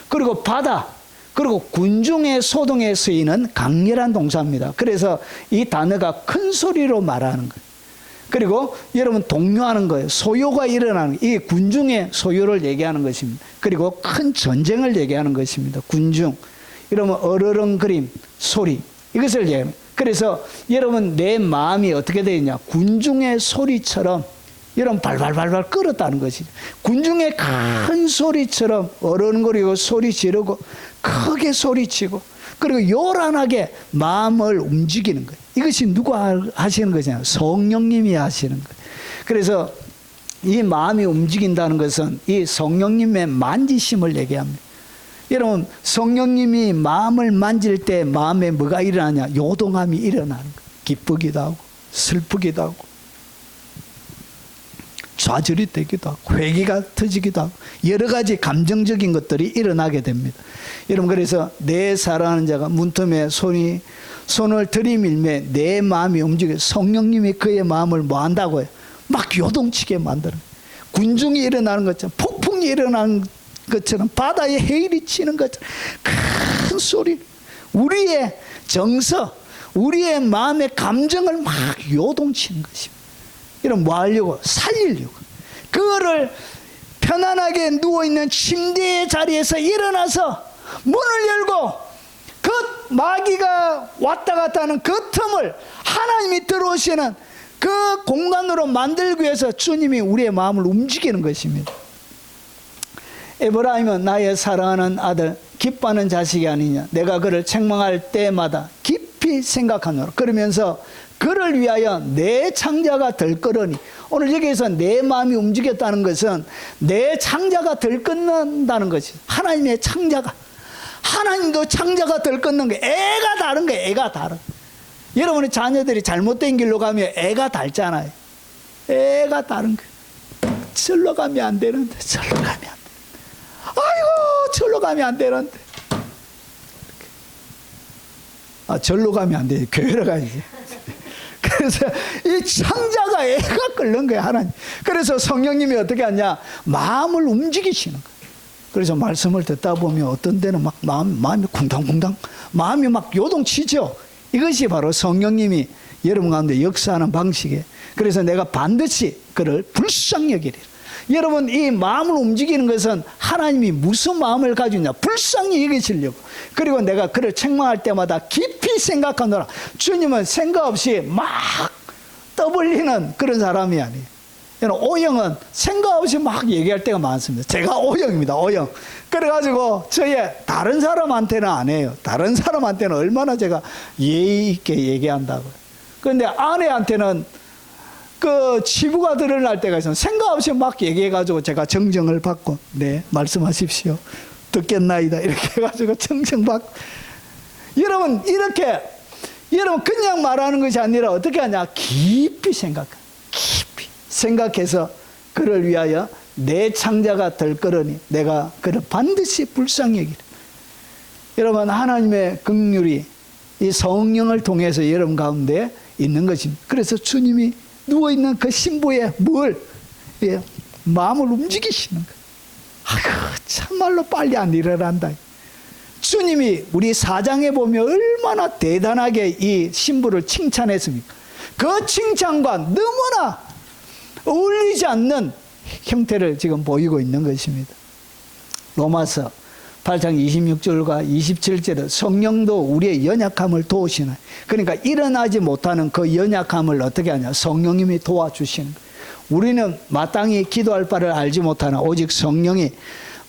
그리고 바다, 그리고 군중의 소동에 쓰이는 강렬한 동사입니다. 그래서 이 단어가 큰 소리로 말하는 거예요. 그리고 여러분 독려하는 거예요. 소요가 일어나는 거예요. 이 군중의 소요를 얘기하는 것입니다. 그리고 큰 전쟁을 얘기하는 것입니다. 군중. 여러분 어르렁거림, 소리, 이것을 얘기합니다. 그래서 여러분 내 마음이 어떻게 되어 있냐, 군중의 소리처럼 여러분 발발발발 끓었다는 것이죠. 군중의 큰 소리처럼 어른거리고 소리 지르고 크게 소리치고 그리고 요란하게 마음을 움직이는 거예요. 이것이 누가 하시는 것이냐, 성령님이 하시는 거예요. 그래서 이 마음이 움직인다는 것은 이 성령님의 만지심을 얘기합니다. 여러분 성령님이 마음을 만질 때 마음에 뭐가 일어나냐, 요동함이 일어나는 거예요. 기쁘기도 하고 슬프기도 하고 좌절이 되기도 하고 회개가 터지기도 하고 여러 가지 감정적인 것들이 일어나게 됩니다. 여러분 그래서 내 사랑하는 자가 문틈에 손을 들이밀매 내 마음이 움직여 성령님이 그의 마음을 뭐 한다고요? 막 요동치게 만드는, 군중이 일어나는 것처럼, 폭풍이 일어나는 것처럼, 바다에 해일이 치는 것처럼 큰 소리, 우리의 정서, 우리의 마음의 감정을 막 요동치는 것입니다. 이런 뭐 하려고? 살리려고. 그거를 편안하게 누워있는 침대의 자리에서 일어나서 문을 열고 그 마귀가 왔다 갔다 하는 그 틈을 하나님이 들어오시는 그 공간으로 만들기 위해서 주님이 우리의 마음을 움직이는 것입니다. 에브라임은 나의 사랑하는 아들, 기뻐하는 자식이 아니냐, 내가 그를 책망할 때마다 깊이 생각하노라. 그러면서 그를 위하여 내 창자가 들끓으니, 오늘 여기에서 내 마음이 움직였다는 것은 내 창자가 들끓는다는 것이, 하나님의 창자가, 하나님도 창자가 들끓는 게, 애가 다른 거예요. 애가 다른. 여러분의 자녀들이 잘못된 길로 가면 애가 닳잖아요. 애가 다른 거예요. 절로 가면 안 되는데 절로 가면 안 돼. 아이고 절로 가면 안 되는데, 절로 가면 안 돼. 교회로 가야지. 그래서 이 창자가 애가 끓는 거예요, 하나님. 그래서 성령님이 어떻게 하냐, 마음을 움직이시는 거예요. 그래서 말씀을 듣다 보면 어떤 데는 막 마음이 쿵당쿵당, 마음이 막 요동치죠. 이것이 바로 성령님이 여러분 가운데 역사하는 방식이에요. 그래서 내가 반드시 그를 불쌍히 여기리라. 여러분 이 마음을 움직이는 것은 하나님이 무슨 마음을 가지고 있냐, 불쌍히 여기시려고. 그리고 내가 그를 책망할 때마다 깊이 생각하노라. 주님은 생각 없이 막 떠벌리는 그런 사람이 아니에요. 오형은 생각 없이 막 얘기할 때가 많습니다. 제가 오형입니다. 오형. 그래가지고 저의 다른 사람한테는 안 해요. 다른 사람한테는 얼마나 제가 예의 있게 얘기한다고요. 그런데 아내한테는 그 치부가 드러날 때가 있어요. 생각 없이 막 얘기해가지고 제가 정정을 받고, 네 말씀하십시오, 듣겠나이다, 이렇게 해가지고 정정받고. 여러분 이렇게 여러분 그냥 말하는 것이 아니라 어떻게 하냐, 깊이 생각해서 그를 위하여 내 창자가 들끓으니 내가 그를 반드시 불쌍히 여기리라. 여러분 하나님의 긍휼이 이 성령을 통해서 여러분 가운데 있는 것입니다. 그래서 주님이 누워있는 그 신부의 마음을 움직이시는 거예요. 아이고 참말로 빨리 안 일어난다. 주님이 우리 4장에 보면 얼마나 대단하게 이 신부를 칭찬했습니까? 그 칭찬과 너무나 어울리지 않는 형태를 지금 보이고 있는 것입니다. 로마서 8장 26절과 27절은 성령도 우리의 연약함을 도우시나요? 그러니까 일어나지 못하는 그 연약함을 어떻게 하냐, 성령님이 도와주시는 거예요. 우리는 마땅히 기도할 바를 알지 못하나 오직 성령이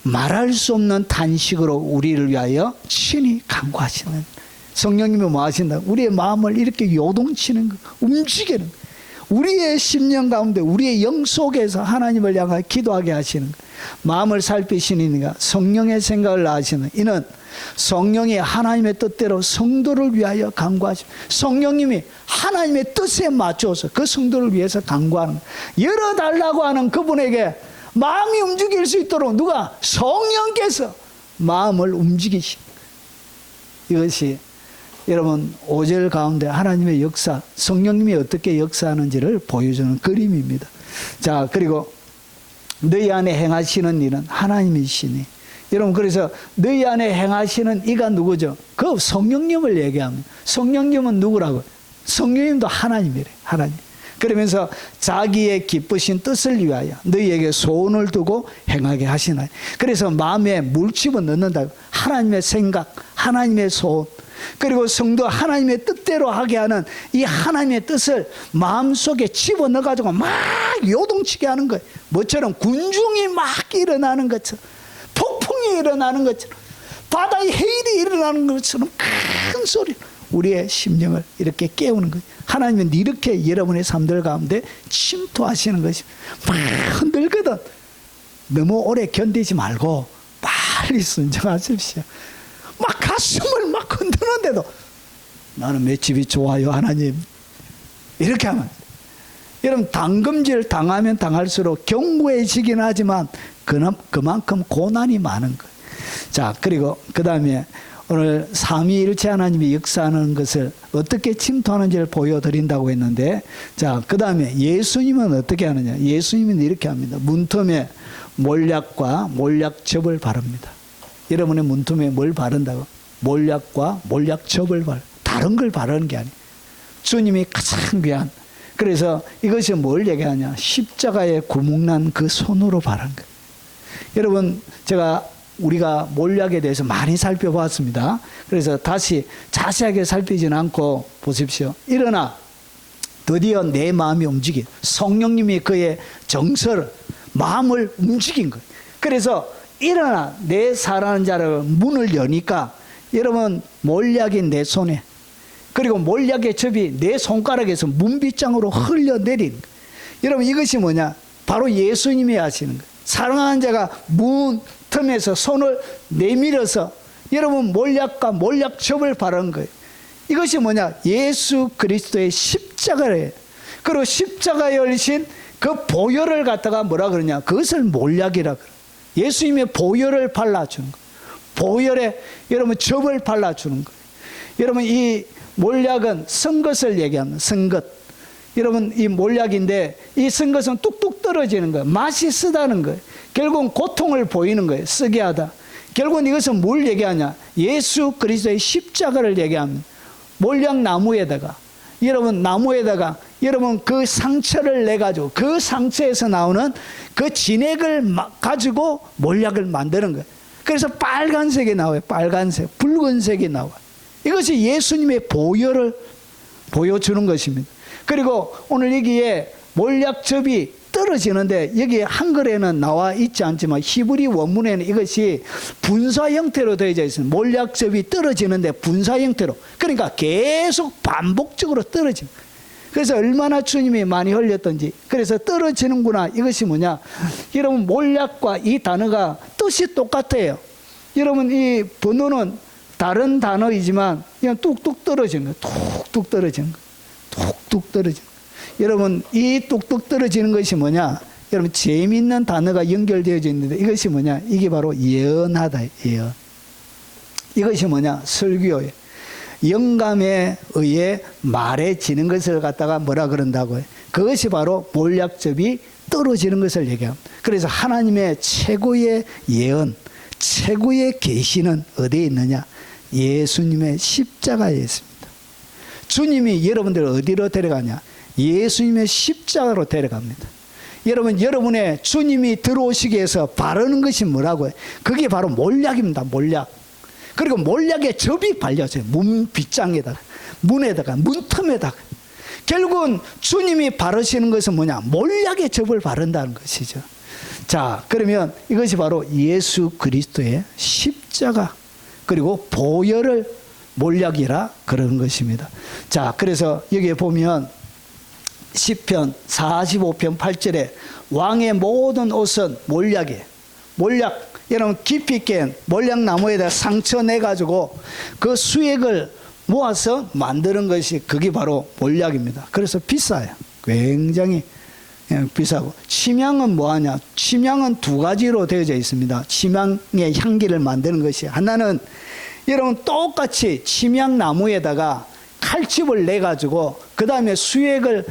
말할 수 없는 탄식으로 우리를 위하여 친히 간구하시는, 성령님이 뭐 하신다? 우리의 마음을 이렇게 요동치는 거, 움직이는 거. 우리의 심령 가운데 우리의 영 속에서 하나님을 향하여 기도하게 하시는 거예요. 마음을 살피시니가 성령의 생각을 아시는, 이는 성령이 하나님의 뜻대로 성도를 위하여 간구하시고, 성령님이 하나님의 뜻에 맞춰서 그 성도를 위해서 간구하는, 열어달라고 하는 그분에게 마음이 움직일 수 있도록 누가? 성령께서 마음을 움직이시는 거예요. 이것이 여러분 5절 가운데 하나님의 역사, 성령님이 어떻게 역사하는지를 보여주는 그림입니다. 자, 그리고 너희 안에 행하시는 일은 하나님이시니 여러분, 그래서 너희 안에 행하시는 이가 누구죠? 그 성령님을 얘기합니다. 성령님은 누구라고요? 성령님도 하나님이래, 하나님. 그러면서 자기의 기쁘신 뜻을 위하여 너희에게 소원을 두고 행하게 하시나니. 그래서 마음에 물 집어넣는다고. 하나님의 생각, 하나님의 소원, 그리고 성도 하나님의 뜻대로 하게 하는 이 하나님의 뜻을 마음속에 집어넣어가지고 막 요동치게 하는 거예요. 뭐처럼 군중이 막 일어나는 것처럼, 폭풍이 일어나는 것처럼, 바다의 해일이 일어나는 것처럼 큰 소리로 우리의 심령을 이렇게 깨우는 거예요. 하나님은 이렇게 여러분의 삶들 가운데 침투하시는 것입니다. 막 흔들거든. 너무 오래 견디지 말고 빨리 순종하십시오. 막 가슴을 막 흔드는데도 나는 맷집이 좋아요, 하나님. 이렇게 하면, 여러분, 당금질 당하면 당할수록 견고해지긴 하지만 그만큼 고난이 많은 거예요. 자, 그리고 그 다음에 오늘 삼위일체 하나님이 역사하는 것을 어떻게 침투하는지를 보여드린다고 했는데, 자, 그 다음에 예수님은 어떻게 하느냐. 예수님은 이렇게 합니다. 문틈에 몰약과 몰약즙을 바릅니다. 여러분의 문틈에 뭘 바른다고? 몰약과 몰약즙을 다른 걸 바르는 게 아니에요. 주님이 가장 귀한, 그래서 이것이 뭘 얘기하냐. 십자가에 구멍난 그 손으로 바른 거예요. 여러분, 우리가 몰약에 대해서 많이 살펴봤습니다. 그래서 다시 자세하게 살피지는 않고 보십시오. 일어나 드디어 내 마음이 움직인, 성령님이 그의 정서를, 마음을 움직인 거예요. 그래서 일어나 내 사랑하는 자를 문을 여니까, 여러분, 몰약인 내 손에, 그리고 몰약의 즙이 내 손가락에서 문빗장으로 흘러내린 거예요. 여러분, 이것이 뭐냐? 바로 예수님이 하시는 거예요. 사랑하는 자가 문 틈에서 손을 내밀어서 여러분 몰약과 몰약즙을 바른 거예요. 이것이 뭐냐? 예수 그리스도의 십자가래요. 그리고 십자가에 열신 그 보혈을 갖다가 뭐라 그러냐? 그것을 몰약이라 그래요. 예수님의 보혈을 발라주는 거예요. 보혈에 여러분 즙을 발라주는 거예요. 여러분, 이 몰약은 쓴것을 얘기합니다. 쓴것. 여러분, 이 몰약인데 이 쓴 것은 뚝뚝 떨어지는 거예요. 맛이 쓰다는 거예요. 결국은 고통을 보이는 거예요. 쓰게 하다. 결국은 이것은 뭘 얘기하냐? 예수 그리스도의 십자가를 얘기합니다. 몰약 나무에다가, 여러분, 나무에다가 여러분 그 상처를 내가지고 그 상처에서 나오는 그 진액을 가지고 몰약을 만드는 거예요. 그래서 빨간색이 나와요. 빨간색, 붉은색이 나와요. 이것이 예수님의 보혈을 보여주는 것입니다. 그리고 오늘 여기에 몰약즙이 떨어지는데, 여기 한글에는 나와 있지 않지만 히브리 원문에는 이것이 분사 형태로 되어 있습니다. 몰약즙이 떨어지는데 분사 형태로, 그러니까 계속 반복적으로 떨어집니다. 그래서 얼마나 주님이 많이 흘렸던지, 그래서 떨어지는구나. 이것이 뭐냐? 여러분, 몰약과 이 단어가 뜻이 똑같아요. 여러분, 이 번호는 다른 단어이지만 그냥 뚝뚝 떨어지는 거예요. 뚝뚝 떨어지는 거예요. 뚝뚝 떨어지는 거예요. 여러분, 이 뚝뚝 떨어지는 것이 뭐냐? 여러분, 재미있는 단어가 연결되어져 있는데 이것이 뭐냐? 이게 바로 예언하다. 예언. 이것이 뭐냐? 설교예요. 영감에 의해 말해지는 것을 갖다가 뭐라 그런다고요? 그것이 바로 몰약즙이 떨어지는 것을 얘기합니다. 그래서 하나님의 최고의 예언, 최고의 계시는 어디에 있느냐? 예수님의 십자가에 있습니다. 주님이 여러분들을 어디로 데려가냐? 예수님의 십자가로 데려갑니다. 여러분, 여러분의 주님이 들어오시기 위해서 바르는 것이 뭐라고요? 그게 바로 몰약입니다. 몰약. 그리고 몰약의 즙이 발려져요. 문 빗장에다가, 문에다가, 문틈에다가. 결국은 주님이 바르시는 것은 뭐냐? 몰약의 즙을 바른다는 것이죠. 자, 그러면 이것이 바로 예수 그리스도의 십자가, 그리고 보혈을 몰약이라 그러는 것입니다. 자, 그래서 여기에 보면 시편 45편 8절에 왕의 모든 옷은 몰약이에요. 몰약, 여러분, 깊이 있게 몰약나무에다 상처 내가지고 그 수액을 모아서 만드는 것이, 그게 바로 몰약입니다. 그래서 비싸요. 굉장히 비싸고. 침향은 뭐하냐? 침향은 두 가지로 되어져 있습니다. 침향의 향기를 만드는 것이, 하나는 여러분 똑같이 침향나무에다가 칼집을 내가지고 그 다음에 수액을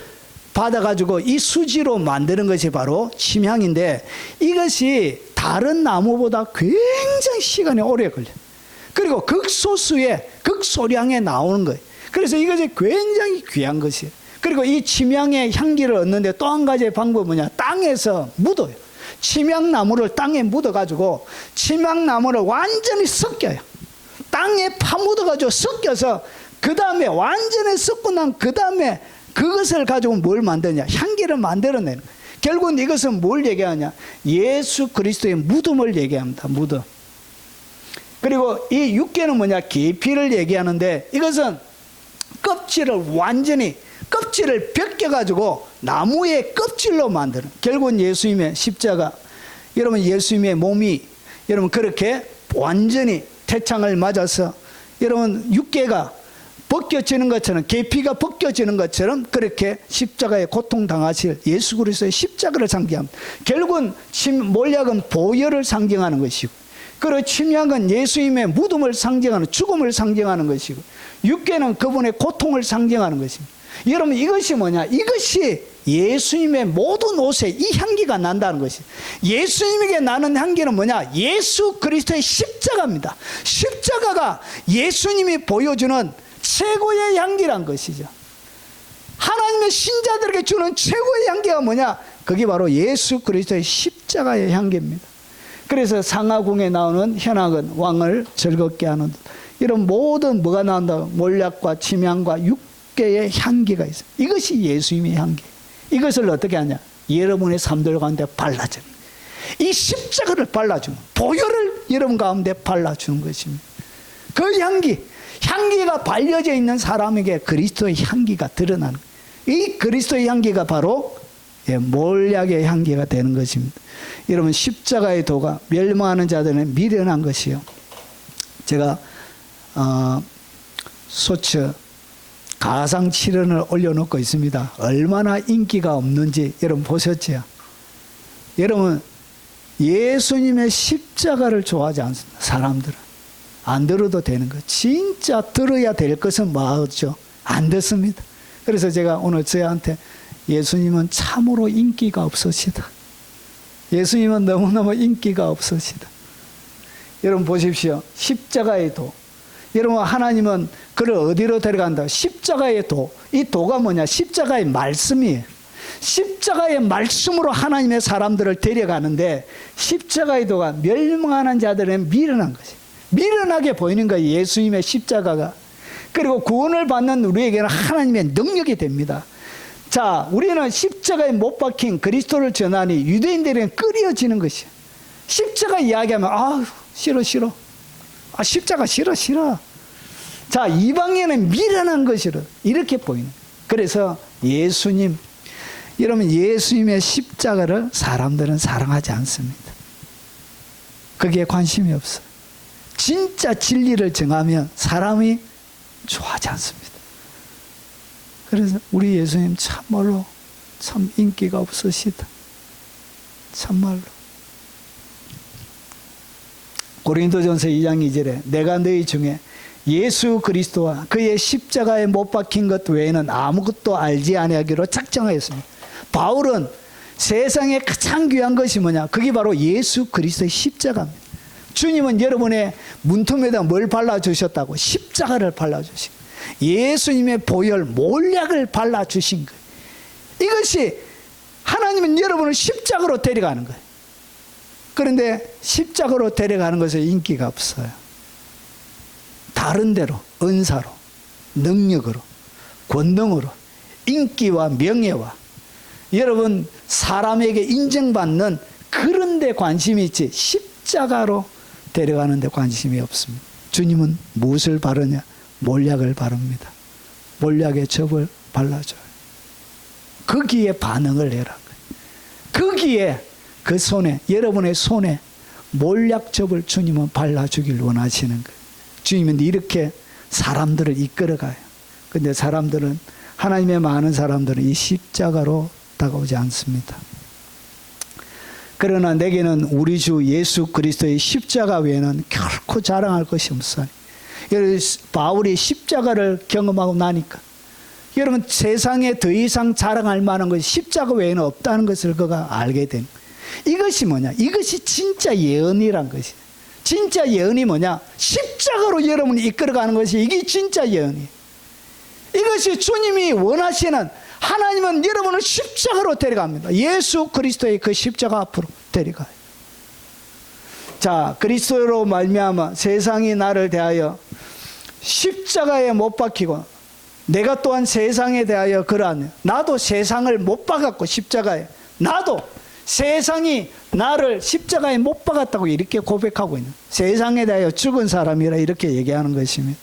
받아가지고 이 수지로 만드는 것이 바로 침향인데, 이것이 다른 나무보다 굉장히 시간이 오래 걸려요. 그리고 극소량에 나오는 거예요. 그래서 이것이 굉장히 귀한 것이에요. 그리고 이 침향의 향기를 얻는데 또 한 가지의 방법은 뭐냐? 땅에서 묻어요. 침향나무를 땅에 묻어가지고 침향나무를 완전히 섞여요. 땅에 파묻어가지고 섞여서 그 다음에 완전히 섞고 난 그 다음에 그것을 가지고 뭘 만드냐? 향기를 만들어내는 거예요. 결국은 이것은 뭘 얘기하냐? 예수 그리스도의 무덤을 얘기합니다. 무덤. 그리고 이 육계는 뭐냐? 계피를 얘기하는데 이것은 껍질을 벗겨가지고 나무의 껍질로 만드는, 결국은 예수님의 십자가, 여러분 예수님의 몸이 여러분 그렇게 완전히 태창을 맞아서 여러분 육계가 벗겨지는 것처럼, 계피가 벗겨지는 것처럼 그렇게 십자가에 고통당하실 예수 그리스도의 십자가를 상징합니다. 결국은 몰약은 보혈을 상징하는 것이고, 그리고 침향은 예수님의 무덤을 상징하는, 죽음을 상징하는 것이고, 육계는 그분의 고통을 상징하는 것입니다. 여러분 이것이 뭐냐? 이것이 예수님의 모든 옷에 이 향기가 난다는 것이. 예수님에게 나는 향기는 뭐냐? 예수 그리스도의 십자가입니다. 십자가가 예수님이 보여주는 최고의 향기란 것이죠. 하나님의 신자들에게 주는 최고의 향기가 뭐냐? 그게 바로 예수 그리스도의 십자가의 향기입니다. 그래서 상하궁에 나오는 현악은 왕을 즐겁게 하는, 이런 모든 뭐가 나온다? 몰약과 침향과 육계의 향기가 있어요. 이것이 예수님의 향기. 이것을 어떻게 하냐? 여러분의 삶들 가운데 발라주는, 이 십자가를 발라주는, 보혈을 여러분 가운데 발라주는 것입니다. 그 향기가 발려져 있는 사람에게 그리스도의 향기가 드러나는, 이 그리스도의 향기가 바로 몰약의 향기가 되는 것입니다. 여러분 십자가의 도가 멸망하는 자들은 미련한 것이요. 제가 소처 가상 칠연을 올려놓고 있습니다. 얼마나 인기가 없는지 여러분 보셨죠? 여러분 예수님의 십자가를 좋아하지 않습니다. 사람들은 안 들어도 되는 것, 진짜 들어야 될 것은 뭐죠? 안 듣습니다. 그래서 제가 오늘 저한테 예수님은 참으로 인기가 없으시다. 예수님은 너무너무 인기가 없으시다. 여러분 보십시오. 십자가의 도. 여러분 하나님은 그를 어디로 데려간다? 십자가의 도. 이 도가 뭐냐? 십자가의 말씀이에요. 십자가의 말씀으로 하나님의 사람들을 데려가는데, 십자가의 도가 멸망하는 자들은 미련한 것이에요. 미련하게 보이는 거예요, 예수님의 십자가가. 그리고 구원을 받는 우리에게는 하나님의 능력이 됩니다. 자, 우리는 십자가에 못 박힌 그리스도를 전하니 유대인들에게는 끓여지는 것이에요. 십자가 이야기하면 싫어 십자가 싫어. 자, 이방인은 미련한 것이라 이렇게 보이는 거예요. 그래서 여러분 예수님의 십자가를 사람들은 사랑하지 않습니다. 거기에 관심이 없어요. 진짜 진리를 정하면 사람이 좋아하지 않습니다. 그래서 우리 예수님 참말로 참 인기가 없으시다. 참말로. 고린도전서 2장 2절에 내가 너희 중에 예수 그리스도와 그의 십자가에 못 박힌 것 외에는 아무것도 알지 아니하기로 작정하였습니다. 바울은 세상에 가장 귀한 것이 뭐냐? 그게 바로 예수 그리스도의 십자가입니다. 주님은 여러분의 문틈에다 뭘 발라주셨다고? 십자가를 발라주신, 예수님의 보혈 몰약을 발라주신 거예요. 이것이 하나님은 여러분을 십자가로 데려가는 거예요. 그런데 십자가로 데려가는 것에 인기가 없어요. 다른 데로, 은사로, 능력으로, 권능으로, 인기와 명예와 여러분 사람에게 인정받는 그런 데 관심이 있지, 십자가로 데려가는 데 관심이 없습니다. 주님은 무엇을 바르냐? 몰약을 바릅니다. 몰약의 즙을 발라줘요. 거기에 반응을 해라. 거기에 그 손에, 여러분의 손에 몰약즙을 주님은 발라주길 원하시는 거예요. 주님은 이렇게 사람들을 이끌어가요. 근데 사람들은, 하나님의 많은 사람들은 이 십자가로 다가오지 않습니다. 그러나 내게는 우리 주 예수 그리스도의 십자가 외에는 결코 자랑할 것이 없으니. 바울이 십자가를 경험하고 나니까 여러분 세상에 더 이상 자랑할 만한 것이 십자가 외에는 없다는 것을 그가 알게 된. 이것이 뭐냐? 이것이 진짜 예언이란 것이. 진짜 예언이 뭐냐? 십자가로 여러분을 이끌어가는 것이 이게 진짜 예언이에요. 이것이 주님이 원하시는, 하나님은 여러분을 십자가로 데려갑니다. 예수 그리스도의 그 십자가 앞으로 데려가요. 자, 그리스도로 말미암아 세상이 나를 대하여 십자가에 못 박히고 내가 또한 세상에 대하여 그러하네. 나도 세상을 못 박았고 십자가에, 나도 세상이 나를 십자가에 못 박았다고 이렇게 고백하고 있는, 세상에 대하여 죽은 사람이라 이렇게 얘기하는 것입니다.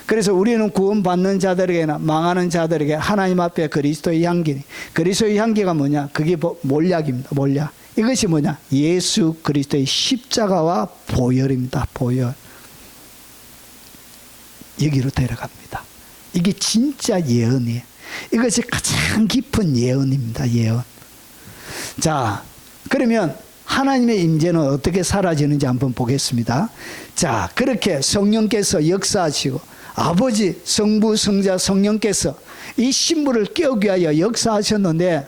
그래서 우리는 구원받는 자들에게나 망하는 자들에게 하나님 앞에 그리스도의 향기, 그리스도의 향기가 뭐냐? 그게 몰약입니다. 몰약. 이것이 뭐냐? 예수 그리스도의 십자가와 보혈입니다. 보혈. 여기로 데려갑니다. 이게 진짜 예언이에요. 이것이 가장 깊은 예언입니다. 예언. 자, 그러면 하나님의 임재는 어떻게 사라지는지 한번 보겠습니다. 자, 그렇게 성령께서 역사하시고 아버지, 성부, 성자, 성령께서 이 신부를 깨우기 위하여 역사하셨는데,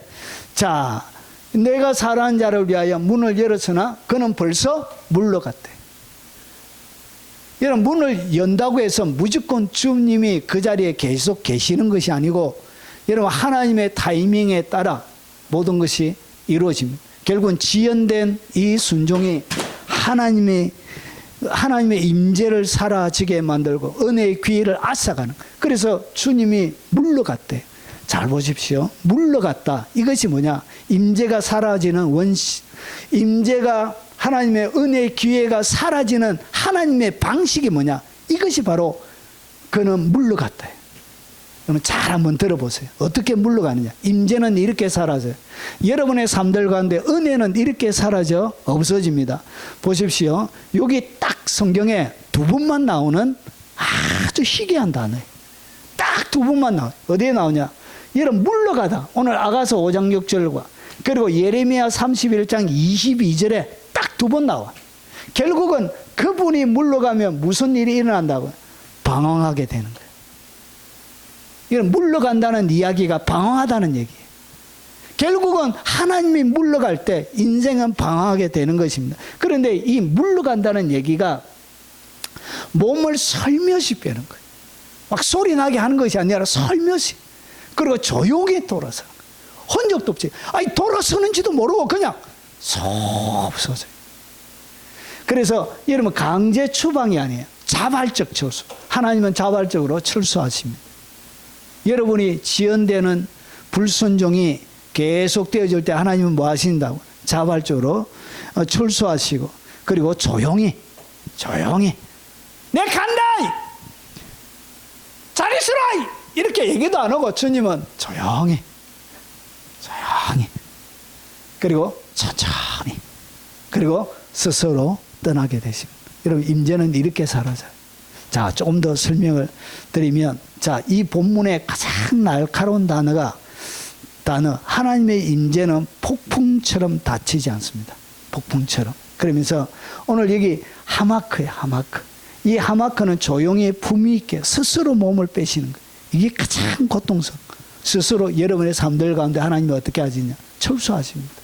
자, 내가 사랑하는 자를 위하여 문을 열었으나 그는 벌써 물러갔대. 여러분, 문을 연다고 해서 무조건 주님이 그 자리에 계속 계시는 것이 아니고, 여러분, 하나님의 타이밍에 따라 모든 것이 이루어집니다. 결국은 지연된 이 순종이 하나님의 임재를 사라지게 만들고 은혜의 기회를 앗아가는. 그래서 주님이 물러갔대. 잘 보십시오. 물러갔다. 이것이 뭐냐? 임재가 사라지는 원시, 임재가 하나님의 은혜의 기회가 사라지는 하나님의 방식이 뭐냐? 이것이 바로 그는 물러갔다. 여러분 잘 한번 들어보세요. 어떻게 물러가느냐? 임재는 이렇게 사라져요. 여러분의 삶들 가운데 은혜는 이렇게 사라져 없어집니다. 보십시오. 여기 딱 성경에 두 번만 나오는 아주 희귀한 단어예요. 딱 두 번만 나와요. 어디에 나오냐? 여러분 물러가다. 오늘 아가서 5장 6절과 그리고 예레미야 31장 22절에 딱 두 번 나와. 결국은 그분이 물러가면 무슨 일이 일어난다고요? 방황하게 되는 거예요. 이런 물러간다는 이야기가 방황하다는 얘기예요. 결국은 하나님이 물러갈 때 인생은 방황하게 되는 것입니다. 그런데 이 물러간다는 얘기가 몸을 살며시 빼는 거예요. 막 소리 나게 하는 것이 아니라 살며시. 그리고 조용히 돌아서는 거예요. 흔적도 없지. 아니 돌아서는지도 모르고 그냥 쏙 없어져요. 그래서 여러분 강제 추방이 아니에요. 자발적 철수. 하나님은 자발적으로 철수하십니다. 여러분이 지연되는 불순종이 계속되어질 때 하나님은 뭐 하신다고? 자발적으로 철수하시고 그리고 조용히 내 간다! 잘 있으라! 이렇게 얘기도 안 하고 주님은 조용히 그리고 천천히 그리고 스스로 떠나게 되십니다. 여러분 임재는 이렇게 사라져요. 자, 조금 더 설명을 드리면, 자, 이 본문의 가장 날카로운 단어 하나님의 임재는 폭풍처럼 닫히지 않습니다. 폭풍처럼. 그러면서 오늘 여기 하마크예요. 하마크. 이 하마크는 조용히 품위 있게 스스로 몸을 빼시는 거예요. 이게 가장 고통스러워. 스스로 여러분의 삶들 가운데 하나님이 어떻게 하시냐? 철수하십니다.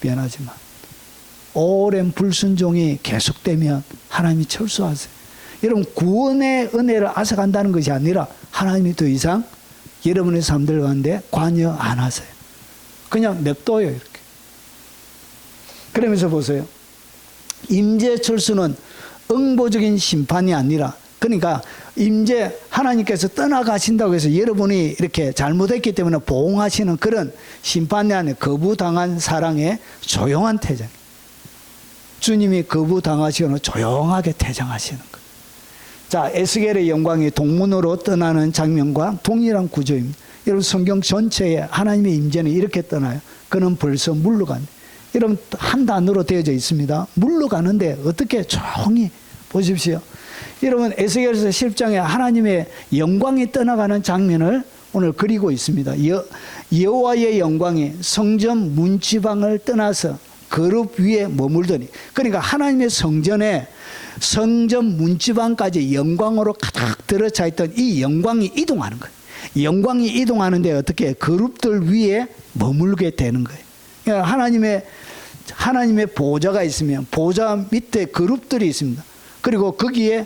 미안하지만 오랜 불순종이 계속되면 하나님이 철수하세요. 여러분 구원의 은혜를 앗아간다는 것이 아니라 하나님이 더 이상 여러분의 삶들 가운데 관여 안 하세요. 그냥 냅둬요. 이렇게. 그러면서 보세요. 임재 철수는 응보적인 심판이 아니라, 그러니까 임재 하나님께서 떠나가신다고 해서 여러분이 이렇게 잘못했기 때문에 보응하시는 그런 심판이 아니라 거부당한 사랑의 조용한 퇴장. 주님이 거부당하시거나 조용하게 퇴장하시는 거예요. 자, 에스겔의 영광이 동문으로 떠나는 장면과 동일한 구조입니다. 여러분 성경 전체에 하나님의 임재는 이렇게 떠나요. 그는 벌써 물러간. 여러분 한 단어로 되어져 있습니다. 물러가는데 어떻게 조용히 보십시오. 여러분 에스겔서 10장에 하나님의 영광이 떠나가는 장면을 오늘 그리고 있습니다. 여호와의 영광이 성전 문지방을 떠나서 거룩 위에 머물더니, 그러니까 하나님의 성전에 성전 문지방까지 영광으로 가득 들어차 있던 이 영광이 이동하는 거예요. 영광이 이동하는데 어떻게 그룹들 위에 머물게 되는 거예요. 그러니까 하나님의 보좌가 있으면 보좌 밑에 그룹들이 있습니다. 그리고 거기에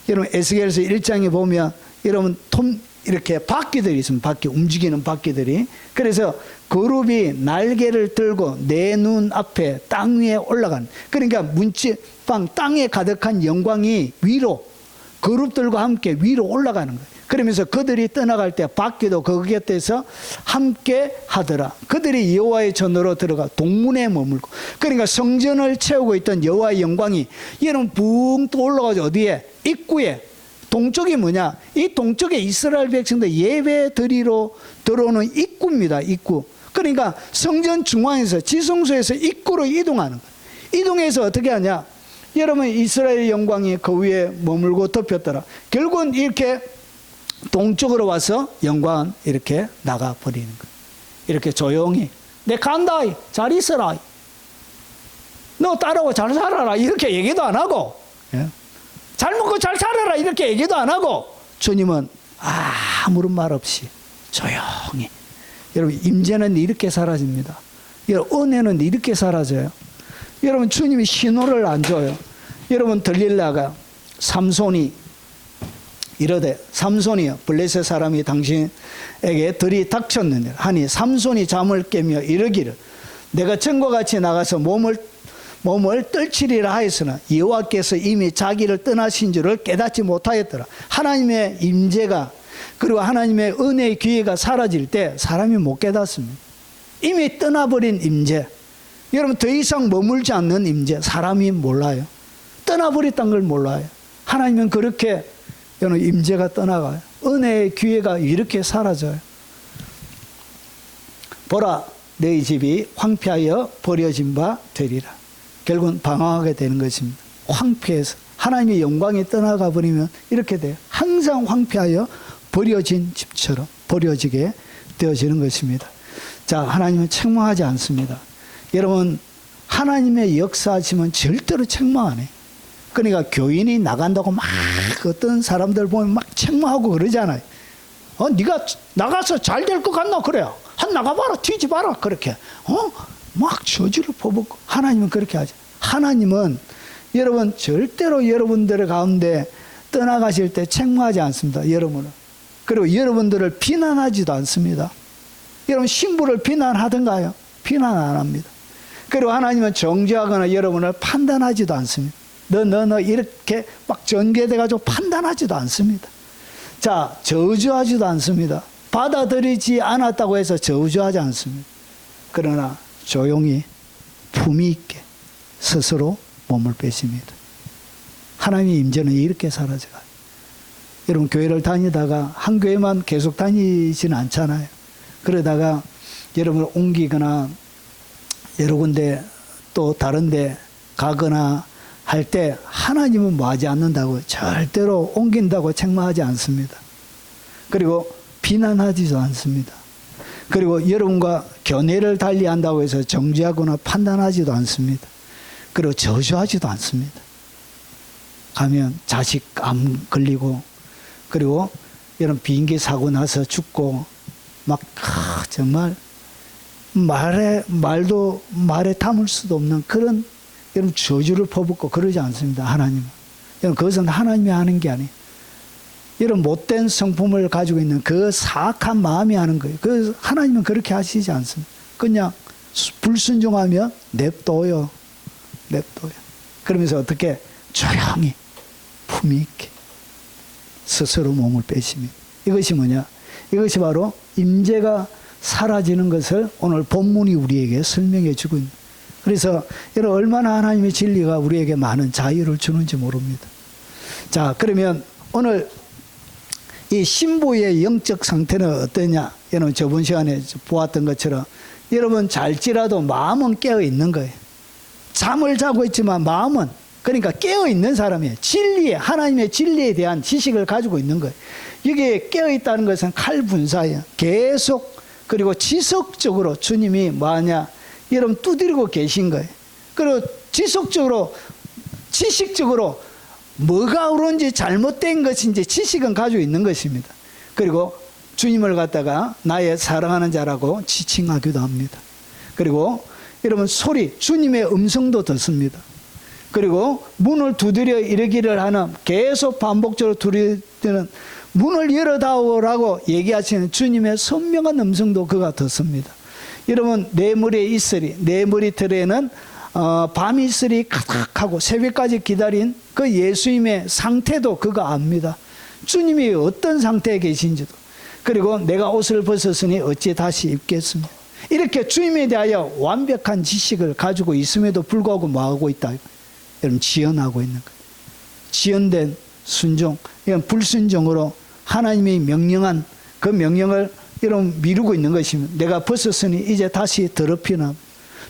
여러분 에스겔서 1장에 보면 여러분 이렇게 바퀴들이 있습니다. 바퀴, 움직이는 바퀴들이. 그래서 그룹이 날개를 들고 내 눈 앞에 땅 위에 올라가는, 그러니까 문지방 땅에 가득한 영광이 위로 그룹들과 함께 위로 올라가는 거예요. 그러면서 그들이 떠나갈 때 바퀴도 그 곁에서 함께 하더라. 그들이 여호와의 전으로 들어가 동문에 머물고, 그러니까 성전을 채우고 있던 여호와의 영광이 얘는 붕 또 올라가죠. 어디에? 입구에. 동쪽이 뭐냐? 이 동쪽에 이스라엘 백성들 예배 드리러 들어오는 입구입니다. 입구. 그러니까 성전 중앙에서 지성소에서 입구로 이동하는 거예요. 이동해서 어떻게 하냐? 여러분 이스라엘 영광이 그 위에 머물고 덮였더라. 결국은 이렇게 동쪽으로 와서 영광은 이렇게 나가버리는 거예요. 이렇게 조용히 내 간다, 잘 있어라, 너 따라오고 잘 살아라, 이렇게 얘기도 안 하고, 예? 잘 먹고 잘 살아라, 이렇게 얘기도 안 하고, 주님은 아무런 말 없이 조용히. 여러분 임재는 이렇게 사라집니다. 여러분 은혜는 이렇게 사라져요. 여러분 주님이 신호를 안 줘요. 여러분 들릴라가 삼손이 이르되, 삼손이여 블레셋 사람이 당신에게 들이 닥쳤느니라 하니, 삼손이 잠을 깨며 이르기를 내가 전과 같이 나가서 몸을 떨치리라 하였으나 여호와께서 이미 자기를 떠나신 줄을 깨닫지 못하였더라. 하나님의 임재가, 그리고 하나님의 은혜의 기회가 사라질 때 사람이 못 깨닫습니다. 이미 떠나버린 임재, 여러분 더 이상 머물지 않는 임재, 사람이 몰라요. 떠나버렸다는 걸 몰라요. 하나님은 그렇게 여러분 임재가 떠나가요. 은혜의 기회가 이렇게 사라져요. 보라, 내 집이 황폐하여 버려진 바 되리라. 결국은 방황하게 되는 것입니다. 황폐해서 하나님의 영광이 떠나가 버리면 이렇게 돼요. 항상 황폐하여 버려진 집처럼 버려지게 되어지는 것입니다. 자, 하나님은 책망하지 않습니다. 여러분 하나님의 역사하시면 절대로 책망 안 해요. 그러니까 교인이 나간다고 막 어떤 사람들 보면 막 책망하고 그러잖아요. 네가 나가서 잘 될 것 같나? 그래요. 한 나가봐라, 뒤집어라, 그렇게. 막 저주를 퍼붓고. 하나님은 그렇게 하죠. 하나님은 여러분 절대로 여러분들의 가운데 떠나가실 때 책망하지 않습니다. 여러분은. 그리고 여러분들을 비난하지도 않습니다. 여러분 신부를 비난하던가요? 비난 안 합니다. 그리고 하나님은 정죄하거나 여러분을 판단하지도 않습니다. 너 이렇게 막 전개돼가지고 판단하지도 않습니다. 자, 저주하지도 않습니다. 받아들이지 않았다고 해서 저주하지 않습니다. 그러나 조용히 품위 있게 스스로 몸을 빼십니다. 하나님의 임재는 이렇게 사라져가요. 여러분 교회를 다니다가 한 교회만 계속 다니지는 않잖아요. 그러다가 여러분을 옮기거나 여러 군데 또 다른 데 가거나 할 때 하나님은 뭐하지 않는다고, 절대로 옮긴다고 책망하지 않습니다. 그리고 비난하지도 않습니다. 그리고 여러분과 견해를 달리한다고 해서 정죄하거나 판단하지도 않습니다. 그리고 저주하지도 않습니다. 가면 자식 암 걸리고, 그리고 여러분 비행기 사고 나서 죽고 막 정말 말에 담을 수도 없는 그런 여러분 저주를 퍼붓고 그러지 않습니다. 하나님은. 여러분 그것은 하나님이 하는 게 아니에요. 이런 못된 성품을 가지고 있는 그 사악한 마음이 하는 거예요. 그래서 하나님은 그렇게 하시지 않습니다. 그냥 불순종하면 냅둬요. 그러면서 어떻게 조용히 품위 있게 스스로 몸을 빼십니다. 이것이 뭐냐? 이것이 바로 임재가 사라지는 것을 오늘 본문이 우리에게 설명해 주고 있는. 그래서 여러분 얼마나 하나님의 진리가 우리에게 많은 자유를 주는지 모릅니다. 자, 그러면 오늘 이 신부의 영적 상태는 어떠냐? 여러분 저번 시간에 보았던 것처럼 여러분 잘지라도 마음은 깨어 있는 거예요. 잠을 자고 있지만 마음은, 그러니까 깨어 있는 사람이에요. 진리에, 하나님의 진리에 대한 지식을 가지고 있는 거예요. 여기에 깨어 있다는 것은 칼분사예요. 계속, 그리고 지속적으로 주님이 뭐하냐? 여러분 두드리고 계신 거예요. 그리고 지속적으로, 지식적으로 뭐가 옳은지 잘못된 것인지 지식은 가지고 있는 것입니다. 그리고 주님을 갖다가 나의 사랑하는 자라고 지칭하기도 합니다. 그리고 여러분 소리, 주님의 음성도 듣습니다. 그리고 문을 두드려 이르기를 하는, 계속 반복적으로 두드리는, 문을 열어다오라고 얘기하시는 주님의 선명한 음성도 그가 듣습니다. 여러분, 내 머리에 이슬이, 내 머리털에는 밤이슬이 가득하고 새벽까지 기다린 그 예수님의 상태도 그가 압니다. 주님이 어떤 상태에 계신지도. 그리고 내가 옷을 벗었으니 어찌 다시 입겠습니까? 이렇게 주님에 대하여 완벽한 지식을 가지고 있음에도 불구하고 뭐하고 있다? 여러분, 지연하고 있는 거예요. 지연된 순종, 이건 불순종으로 하나님이 명령한 그 명령을 여러분 미루고 있는 것입니다. 내가 벗었으니 이제 다시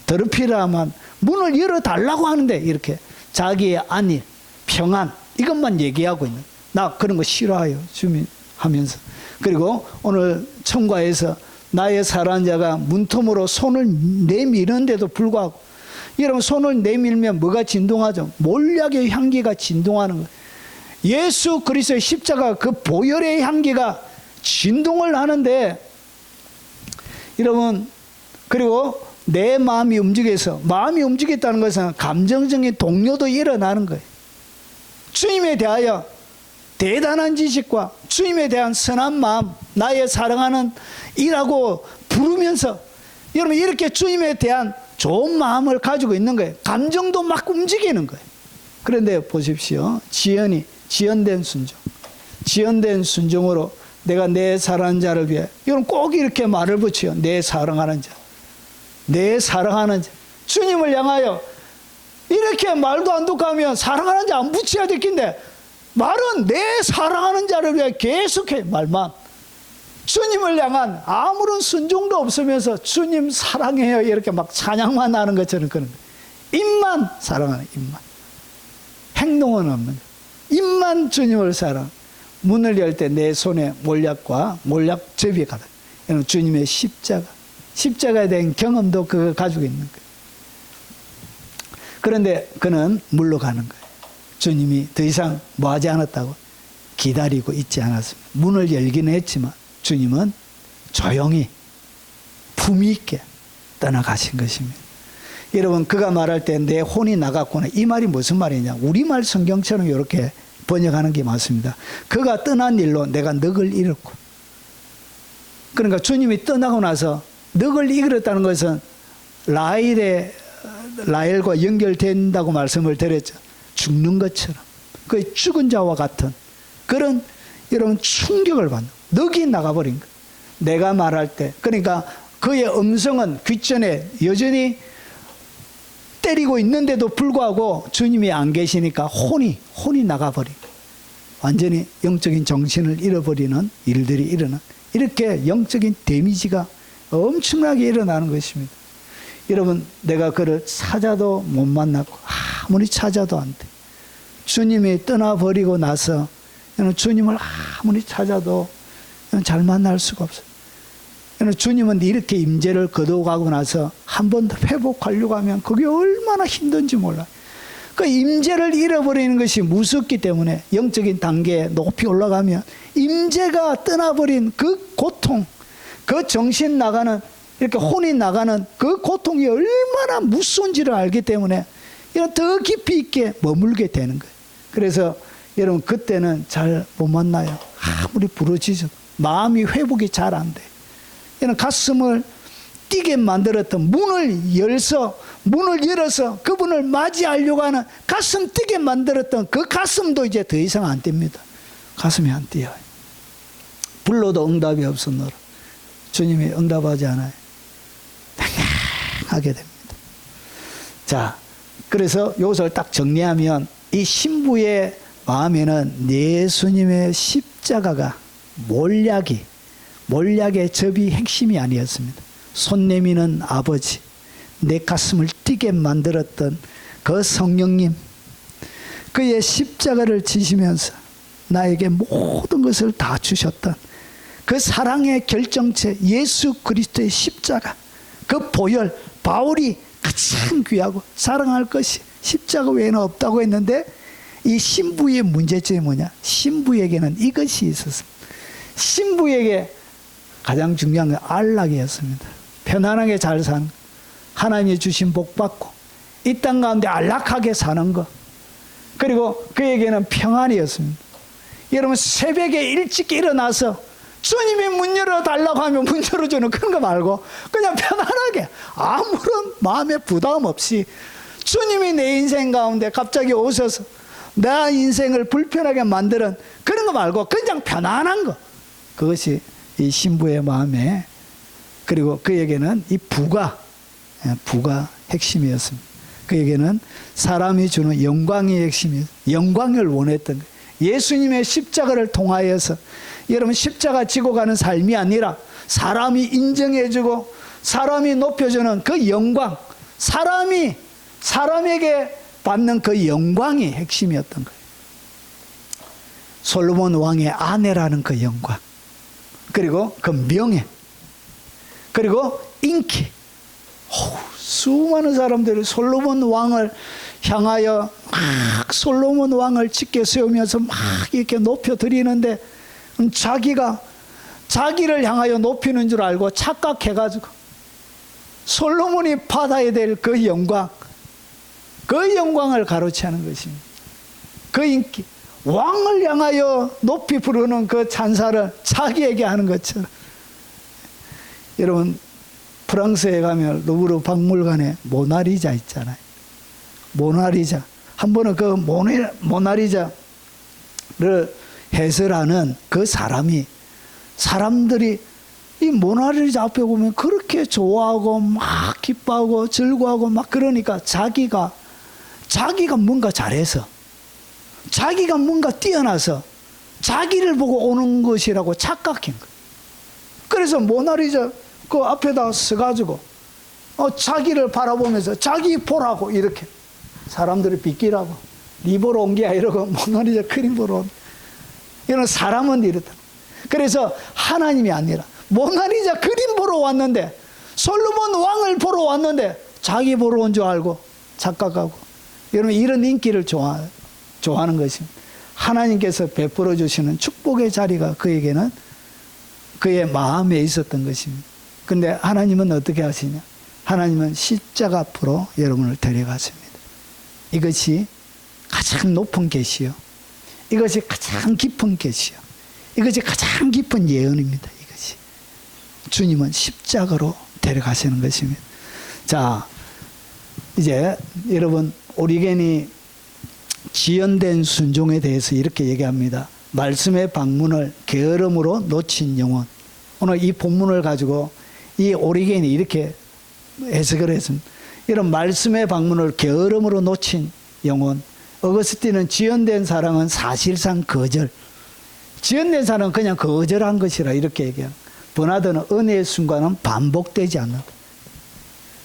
더럽히라만 문을 열어달라고 하는데 이렇게 자기의 안일, 평안 이것만 얘기하고 있는 거예요. 나 그런 거 싫어해요. 주민 하면서. 그리고 오늘 청과에서 나의 사랑하는 자가 문틈으로 손을 내미는데도 불구하고, 여러분 손을 내밀면 뭐가 진동하죠? 몰약의 향기가 진동하는 거예요. 예수 그리스도의 십자가 그 보혈의 향기가 진동을 하는데, 여러분, 그리고 내 마음이 움직여서, 마음이 움직였다는 것은 감정적인 동요도 일어나는 거예요. 주님에 대하여 대단한 지식과 주님에 대한 선한 마음, 나의 사랑하는 이라고 부르면서, 여러분 이렇게 주님에 대한 좋은 마음을 가지고 있는 거예요. 감정도 막 움직이는 거예요. 그런데 보십시오. 지연된 순종. 지연된 순종으로 내가 내 사랑하는 자를 위해, 여러분 꼭 이렇게 말을 붙여요. 내 사랑하는 자. 내 사랑하는 자. 주님을 향하여 이렇게 말도 안 듣고 하면 사랑하는 자 안 붙여야 될 텐데, 말은 내 사랑하는 자를 위해 계속해. 말만. 주님을 향한 아무런 순종도 없으면서 주님 사랑해요 이렇게 막 찬양만 하는 것처럼 그런 거예요. 입만 사랑하는, 입만. 행동은 없는 거예요. 입만 주님을 사랑. 문을 열 때 내 손에 몰약과 몰약접이 가득. 이는 주님의 십자가에 대한 경험도 그거 가지고 있는 거예요. 그런데 그는 물러가는 거예요. 주님이 더 이상 뭐 하지 않았다고? 기다리고 있지 않았습니다. 문을 열기는 했지만 주님은 조용히 품위 있게 떠나가신 것입니다. 여러분, 그가 말할 때 내 혼이 나갔구나, 이 말이 무슨 말이냐? 우리말 성경처럼 이렇게 번역하는 게 맞습니다. 그가 떠난 일로 내가 넋을 잃었고, 그러니까 주님이 떠나고 나서 넋을 잃었다는 것은 라헬과 연결된다고 말씀을 드렸죠. 죽는 것처럼, 그 죽은 자와 같은 그런 여러분 충격을 받는, 넋이 나가버린 거. 내가 말할 때, 그러니까 그의 음성은 귓전에 여전히 때리고 있는데도 불구하고 주님이 안 계시니까 혼이 나가버린 거. 완전히 영적인 정신을 잃어버리는 일들이 일어나, 이렇게 영적인 데미지가 엄청나게 일어나는 것입니다. 여러분, 내가 그를 찾아도 못 만났고 아무리 찾아도 안 돼. 주님이 떠나버리고 나서 주님을 아무리 찾아도 잘 만날 수가 없어요. 주님은 이렇게 임재를 거둬가고 나서 한 번 더 회복하려고 하면 그게 얼마나 힘든지 몰라요. 그 임재를 잃어버리는 것이 무섭기 때문에 영적인 단계에 높이 올라가면 임재가 떠나버린 그 고통, 그 정신 나가는, 이렇게 혼이 나가는 그 고통이 얼마나 무서운지를 알기 때문에 더 깊이 있게 머물게 되는 거예요. 그래서 여러분 그때는 잘 못 만나요. 아무리 부러지죠. 마음이 회복이 잘 안 돼요. 여러분 가슴을 뛰게 만들었던 문을 열어서 그분을 맞이하려고 하는 가슴 뛰게 만들었던 그 가슴도 이제 더 이상 안 뜁니다. 가슴이 안 뛰어요. 불러도 응답이 없었노라. 주님이 응답하지 않아요. 하게 됩니다. 자, 그래서 이것을 딱 정리하면 이 신부의 마음에는 예수님의 십자가가 몰약의 접이 핵심이 아니었습니다. 손 내미는 아버지, 내 가슴을 뛰게 만들었던 그 성령님, 그의 십자가를 지시면서 나에게 모든 것을 다 주셨던 그 사랑의 결정체 예수 그리스도의 십자가, 그 보혈, 바울이 가장 귀하고 사랑할 것이 십자가 외에는 없다고 했는데, 이 신부의 문제점이 뭐냐? 신부에게는 이것이 있었습니다. 신부에게 가장 중요한 건 안락이었습니다. 편안하게 잘 산. 하나님이 주신 복 받고 이 땅 가운데 안락하게 사는 것, 그리고 그에게는 평안이었습니다. 여러분, 새벽에 일찍 일어나서 주님이 문 열어달라고 하면 문 열어주는 그런 거 말고 그냥 편안하게 아무런 마음의 부담 없이 주님이 내 인생 가운데 갑자기 오셔서 내 인생을 불편하게 만드는 그런 거 말고 그냥 편안한 거, 그것이 이 신부의 마음에, 그리고 그에게는 이 부가 핵심이었습니다. 그에게는 사람이 주는 영광이 핵심이었어요. 영광을 원했던 거예요. 예수님의 십자가를 통하여서 여러분, 십자가 지고 가는 삶이 아니라 사람이 인정해주고 사람이 높여주는 그 영광, 사람에게 받는 그 영광이 핵심이었던 거예요. 솔로몬 왕의 아내라는 그 영광, 그리고 그 명예, 그리고 인기. 수많은 사람들이 솔로몬 왕을 향하여 막 솔로몬 왕을 짙게 세우면서 막 이렇게 높여 드리는데, 자기를 향하여 높이는 줄 알고 착각해가지고 솔로몬이 받아야 될 그 영광, 그 영광을 가로채는 것입니다. 그 인기, 왕을 향하여 높이 부르는 그 찬사를 자기에게 하는 것처럼. 여러분, 프랑스에 가면 루브르 박물관에 모나리자 있잖아요. 모나리자. 한 번은 그 모나리자를 해설하는 그 사람들이 이 모나리자 앞에 보면 그렇게 좋아하고 막 기뻐하고 즐거워하고 막 그러니까 자기가 뭔가 잘해서, 자기가 뭔가 뛰어나서 자기를 보고 오는 것이라고 착각한 거예요. 그래서 모나리자 그 앞에다 서가지고 자기를 바라보면서 자기 보라고 이렇게 사람들을 비키라고 니 보러 온 게 이러고 모나리자 그림 보러 온. 이런 사람은 이렇다. 그래서 하나님이 아니라 모나리자 그림 보러 왔는데, 솔로몬 왕을 보러 왔는데 자기 보러 온 줄 알고 착각하고. 여러분, 이런 인기를 좋아하는 것입니다. 하나님께서 베풀어 주시는 축복의 자리가 그에게는 그의 마음에 있었던 것입니다. 근데 하나님은 어떻게 하시냐? 하나님은 십자가 앞으로 여러분을 데려갔습니다. 이것이 가장 높은 계시요, 이것이 가장 깊은 계시요, 이것이 가장 깊은 예언입니다. 이것이 주님은 십자가로 데려가시는 것입니다. 자, 이제 여러분, 오리겐이 지연된 순종에 대해서 이렇게 얘기합니다. 말씀의 방문을 게으름으로 놓친 영혼. 오늘 이 본문을 가지고 이 오리겐이 이렇게 해석을 했습니다. 이런 말씀의 방문을 게으름으로 놓친 영혼. 어거스틴은 지연된 사랑은 사실상 거절. 지연된 사랑은 그냥 거절한 것이라 이렇게 얘기합니다. 버나드는 은혜의 순간은 반복되지 않는다.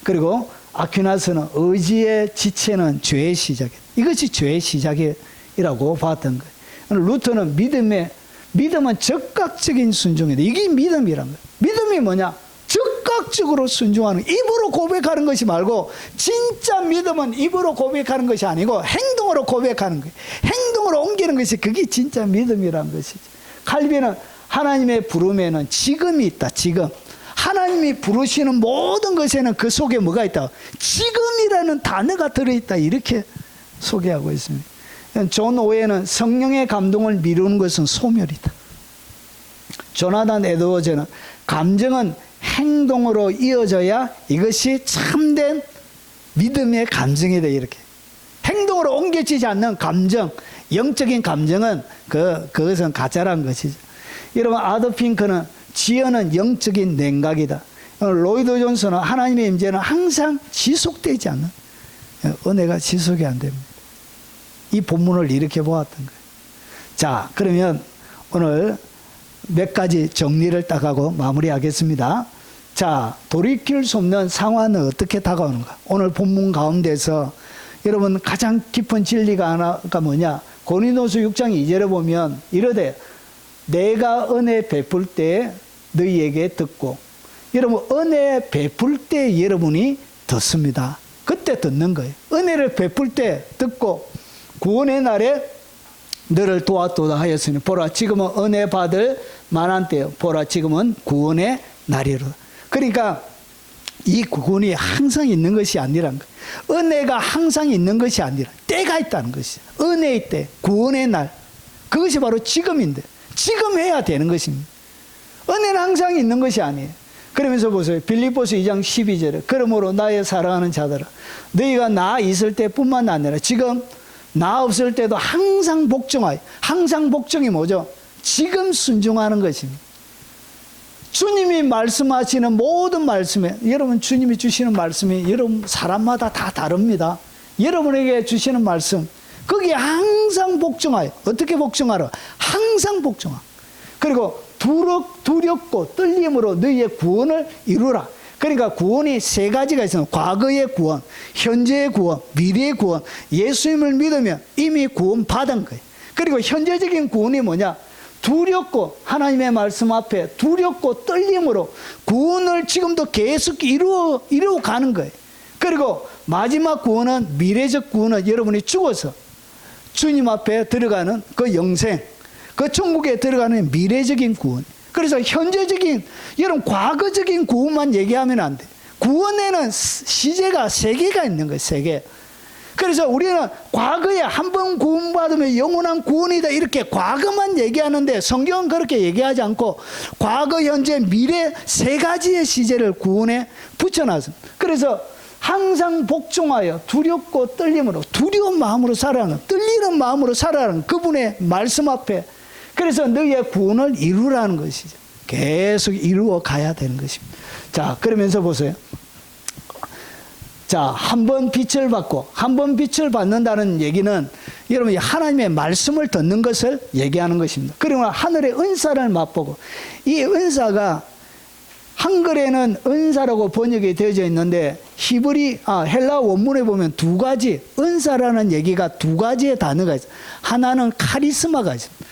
그리고 아퀴나스는 의지의 지체는 죄의 시작이다. 이것이 죄의 시작이라고 봤던 거예요. 루터는 믿음은 적극적인 순종이다. 이게 믿음이란 거예요. 믿음이 뭐냐? 적극적으로 순종하는, 입으로 고백하는 것이 말고, 진짜 믿음은 입으로 고백하는 것이 아니고 행동으로 고백하는 거예요. 행동으로 옮기는 것이, 그게 진짜 믿음이란 것이죠. 칼빈은 하나님의 부름에는 지금이 있다. 지금 하나님이 부르시는 모든 것에는 그 속에 뭐가 있다? 지금이라는 단어가 들어있다. 이렇게 소개하고 있습니다. 존 오웨는 성령의 감동을 미루는 것은 소멸이다. 조나단 에드워즈는 감정은 행동으로 이어져야 이것이 참된 믿음의 감정이다. 이렇게 행동으로 옮겨지지 않는 감정, 영적인 감정은 그것은 가짜라는 것이죠. 여러분, 아더 핑크는 지연은 영적인 냉각이다. 로이드 존슨은 하나님의 임재는 항상 지속되지 않는, 은혜가 지속이 안 됩니다. 이 본문을 이렇게 보았던 거예요. 자, 그러면 오늘 몇 가지 정리를 딱 하고 마무리하겠습니다. 자, 돌이킬 수 없는 상황은 어떻게 다가오는가? 오늘 본문 가운데서 여러분 가장 깊은 진리가 하나가 뭐냐? 고린도서 6장 2절에 보면 이르되 내가 은혜 베풀 때 너희에게 듣고, 여러분 은혜 베풀 때 여러분이 듣습니다. 그때 듣는 거예요. 은혜를 베풀 때 듣고 구원의 날에 너를 도왔도다 하였으니 보라 지금은 은혜 받을 만한 때요. 보라 지금은 구원의 날이로다. 그러니까 이 구원이 항상 있는 것이 아니란 거예요. 은혜가 항상 있는 것이 아니라 때가 있다는 것이죠. 은혜의 때, 구원의 날, 그것이 바로 지금인데 지금 해야 되는 것입니다. 은혜는 항상 있는 것이 아니에요. 그러면서 보세요. 빌립보서 2장 12절에 그러므로 나의 사랑하는 자들아 너희가 나 있을 때뿐만 아니라 지금 나 없을 때도 항상 복종하여. 항상 복종이 뭐죠? 지금 순종하는 것입니다. 주님이 말씀하시는 모든 말씀에, 여러분 주님이 주시는 말씀이 여러분 사람마다 다 다릅니다. 여러분에게 주시는 말씀 거기에 항상 복종하여. 어떻게 복종하라? 항상 복종하라. 그리고 두렵고 떨림으로 너희의 구원을 이루라. 그러니까 구원이 세 가지가 있어요. 과거의 구원, 현재의 구원, 미래의 구원. 예수님을 믿으면 이미 구원 받은 거예요. 그리고 현재적인 구원이 뭐냐? 두렵고 하나님의 말씀 앞에 두렵고 떨림으로 구원을 지금도 계속 이루어 가는 거예요. 그리고 마지막 구원은 미래적 구원은 여러분이 죽어서 주님 앞에 들어가는 그 영생, 그 천국에 들어가는 미래적인 구원. 그래서 현재적인, 여러분 과거적인 구원만 얘기하면 안 돼. 구원에는 시제가 세 개가 있는 거예요. 세 개. 그래서 우리는 과거에 한 번 구원받으면 영원한 구원이다 이렇게 과거만 얘기하는데 성경은 그렇게 얘기하지 않고 과거, 현재, 미래 세 가지의 시제를 구원에 붙여놨습니다. 그래서 항상 복종하여 두렵고 떨림으로, 두려운 마음으로 살아가는, 떨리는 마음으로 살아가는 그분의 말씀 앞에, 그래서 너희의 구원을 이루라는 것이죠. 계속 이루어 가야 되는 것입니다. 자, 그러면서 보세요. 자, 한 번 빛을 받고, 한 번 빛을 받는다는 얘기는 여러분이 하나님의 말씀을 듣는 것을 얘기하는 것입니다. 그리고 하늘의 은사를 맛보고, 이 은사가 한글에는 은사라고 번역이 되어져 있는데 헬라 원문에 보면 두 가지, 은사라는 얘기가 두 가지의 단어가 있어요. 하나는 카리스마가 있습니다.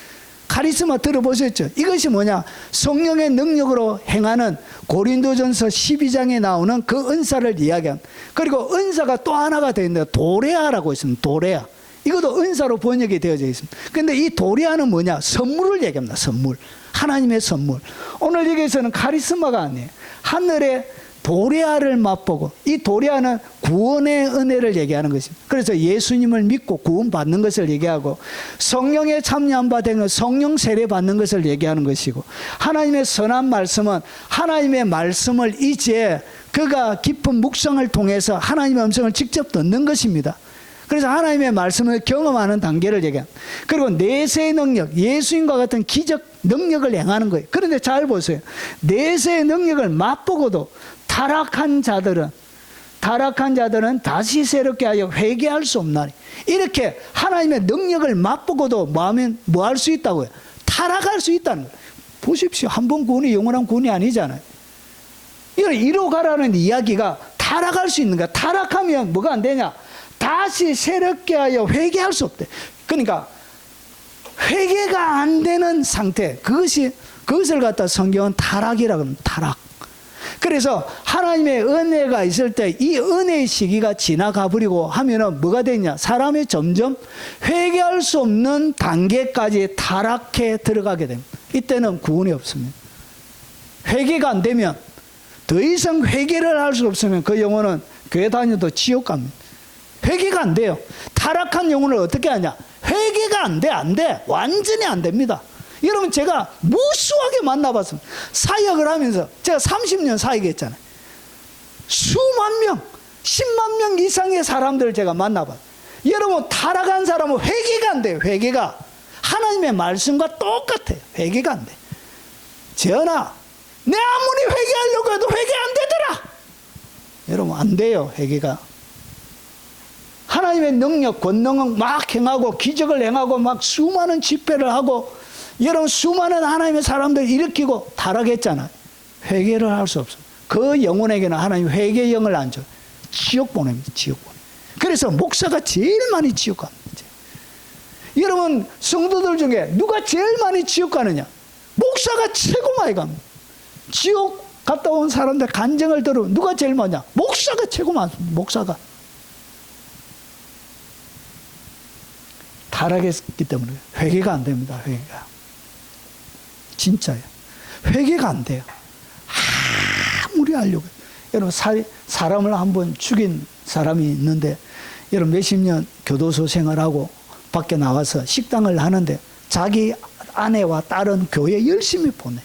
카리스마 들어보셨죠? 이것이 뭐냐? 성령의 능력으로 행하는 고린도전서 12장에 나오는 그 은사를 이야기합니다. 그리고 은사가 또 하나가 되어 있는데 도레아라고 있습니다. 도레아. 이것도 은사로 번역이 되어져 있습니다. 그런데 이 도레아는 뭐냐? 선물을 얘기합니다. 선물. 하나님의 선물. 오늘 여기에서는 카리스마가 아니에요. 하늘의 도레아를 맛보고, 이 도레아는 구원의 은혜를 얘기하는 것입니다. 그래서 예수님을 믿고 구원받는 것을 얘기하고, 성령에 참여한 바 된 성령 세례 받는 것을 얘기하는 것이고, 하나님의 선한 말씀은 하나님의 말씀을 이제 그가 깊은 묵상을 통해서 하나님의 음성을 직접 듣는 것입니다. 그래서 하나님의 말씀을 경험하는 단계를 얘기합니다. 그리고 내세의 능력, 예수님과 같은 기적 능력을 행하는 거예요. 그런데 잘 보세요. 내세의 능력을 맛보고도 타락한 자들은 다시 새롭게 하여 회개할 수 없나니. 이렇게 하나님의 능력을 맛보고도 뭐하면 뭐 할 수 있다고요? 타락할 수 있다는 거예요. 보십시오. 한 번 구원이 영원한 구원이 아니잖아요. 이걸 이뤄가라는 이야기가 타락할 수 있는 거야. 타락하면 뭐가 안 되냐? 다시 새롭게 하여 회개할 수 없대. 그러니까 회개가 안 되는 상태, 그것을 갖다 성경은 타락이라고 합니다. 타락. 그래서 하나님의 은혜가 있을 때 이 은혜의 시기가 지나가 버리고 하면은 뭐가 되냐? 사람이 점점 회개할 수 없는 단계까지 타락해 들어가게 됩니다. 이때는 구원이 없습니다. 회개가 안 되면, 더 이상 회개를 할 수 없으면 그 영혼은 교회 다녀도 지옥 갑니다. 회개가 안 돼요. 타락한 영혼을 어떻게 하냐? 회개가 안 돼. 완전히 안 됩니다. 여러분, 제가 무수하게 만나봤습니다. 사역을 하면서 제가 30년 사역했잖아요. 수만 명, 10만 명 이상의 사람들을 제가 만나봤어요. 여러분, 타락한 사람은 회개가 안 돼요. 회개가 하나님의 말씀과 똑같아요. 회개가 안 돼. 재현아, 내 아무리 회개하려고 해도 회개 안 되더라. 여러분, 안 돼요. 회개가. 하나님의 능력, 권능은 막 행하고 기적을 행하고 막 수많은 집회를 하고 여러분 수많은 하나님의 사람들을 일으키고 타락했잖아요. 회개를 할 수 없어요. 그 영혼에게는 하나님 회개의 영을 안 줘요. 지옥 보냅니다. 지옥 보내. 그래서 목사가 제일 많이 지옥 갑니다. 여러분 성도들 중에 누가 제일 많이 지옥 가느냐? 목사가 최고 많이 갑니다. 지옥 갔다 온 사람들 간증을 들으면 누가 제일 많냐? 목사가 최고 많습니다. 목사가. 타락했기 때문에 회개가 안 됩니다. 회개가. 진짜예요. 회개가 안 돼요. 아무리 하려고. 여러분 사람을 한번 죽인 사람이 있는데 여러분 몇십 년 교도소 생활하고 밖에 나와서 식당을 하는데 자기 아내와 딸은 교회 열심히 보내.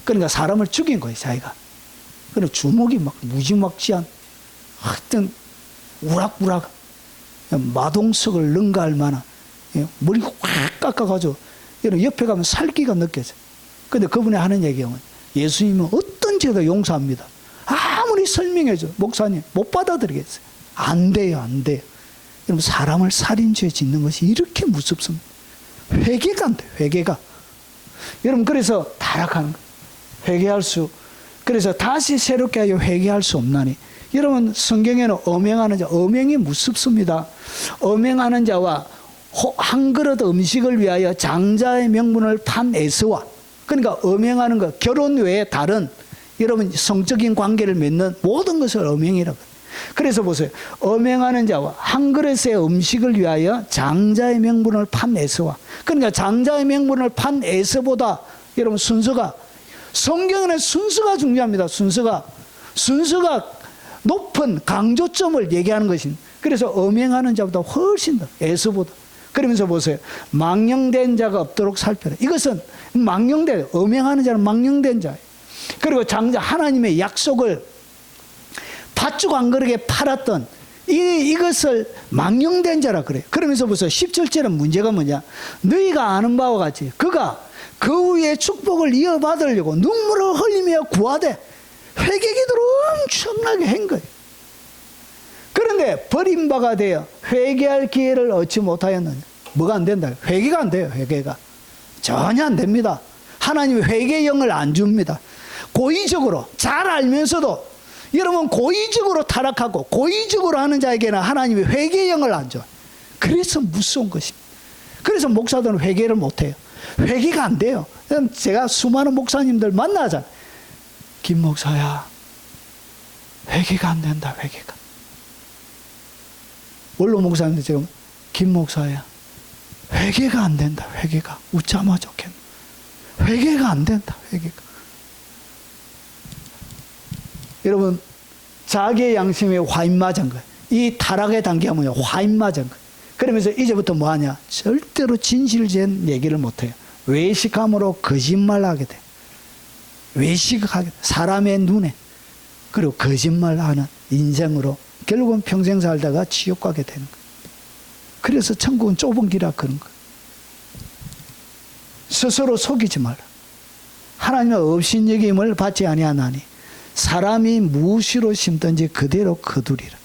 그러니까 사람을 죽인 거예요, 자기가. 그리고 주먹이 막 무지막지한 하여튼 우락우락 마동석을 능가할 만한 머리 확 깎아가지고 옆에 가면 살기가 느껴져. 근데 그분이 하는 얘기는 예수님은 어떤 죄도 용서합니다. 아무리 설명해줘. 목사님 못 받아들이겠어요. 안 돼요, 안 돼요. 여러분 사람을 살인죄 짓는 것이 이렇게 무섭습니다. 회개가 안 돼요, 회개가. 여러분 그래서 타락하는 거예요. 회개할 수. 그래서 다시 새롭게 하여 회개할 수 없나니. 여러분 성경에는 엄행하는 자, 엄행이 무섭습니다. 엄행하는 자와 한 그릇 음식을 위하여 장자의 명분을 판 에서와, 그러니까 엄행하는 것, 결혼 외에 다른 여러분 성적인 관계를 맺는 모든 것을 엄행이라고. 그래서 보세요. 엄행하는 자와 한 그릇의 음식을 위하여 장자의 명분을 판 에서와, 그러니까 장자의 명분을 판 에서보다 여러분 순서가, 성경에는 순서가 중요합니다. 순서가 높은 강조점을 얘기하는 것입니다. 그래서 엄행하는 자보다 훨씬 더 에서보다. 그러면서 보세요. 망령된 자가 없도록 살펴라. 이것은 망령된, 엄행하는 자는 망령된 자예요. 그리고 장자, 하나님의 약속을 팥죽 한 그릇에 팔았던 이것을 망령된 자라 그래요. 그러면서 보세요. 17절은 문제가 뭐냐. 너희가 아는 바와 같이 그가 그 위에 축복을 이어받으려고 눈물을 흘리며 구하되 회개기도를 엄청나게 한 거예요. 그런데 버림바가 되어 회개할 기회를 얻지 못하였느냐. 뭐가 안 된다? 회개가 안 돼요. 회개가 전혀 안 됩니다. 하나님이 회개의 영을 안 줍니다. 고의적으로 잘 알면서도 여러분 고의적으로 타락하고 고의적으로 하는 자에게는 하나님이 회개의 영을 안 줘요. 그래서 무서운 것입니다. 그래서 목사들은 회개를 못해요. 회개가 안 돼요. 제가 수많은 목사님들 만나잖아요. 김 목사야, 회개가 안 된다. 회개가. 원로 목사님들 지금 김 목사야, 회개가 안 된다. 회개가. 웃자마 좋겠네. 회개가 안 된다. 회개가. 여러분 자기의 양심에 화인 맞은 거예요. 이 타락의 단계가 뭐냐. 화인 맞은 거예요. 그러면서 이제부터 뭐하냐. 절대로 진실된 얘기를 못해요. 외식함으로 거짓말하게 돼. 외식하게 돼. 사람의 눈에. 그리고 거짓말하는 인생으로 결국은 평생 살다가 지옥 가게 되는 거예요. 그래서 천국은 좁은 길이라 그런 거예요. 스스로 속이지 말라. 하나님의 업신여김을 받지 아니하나니 사람이 무엇으로 심든지 그대로 거두리라.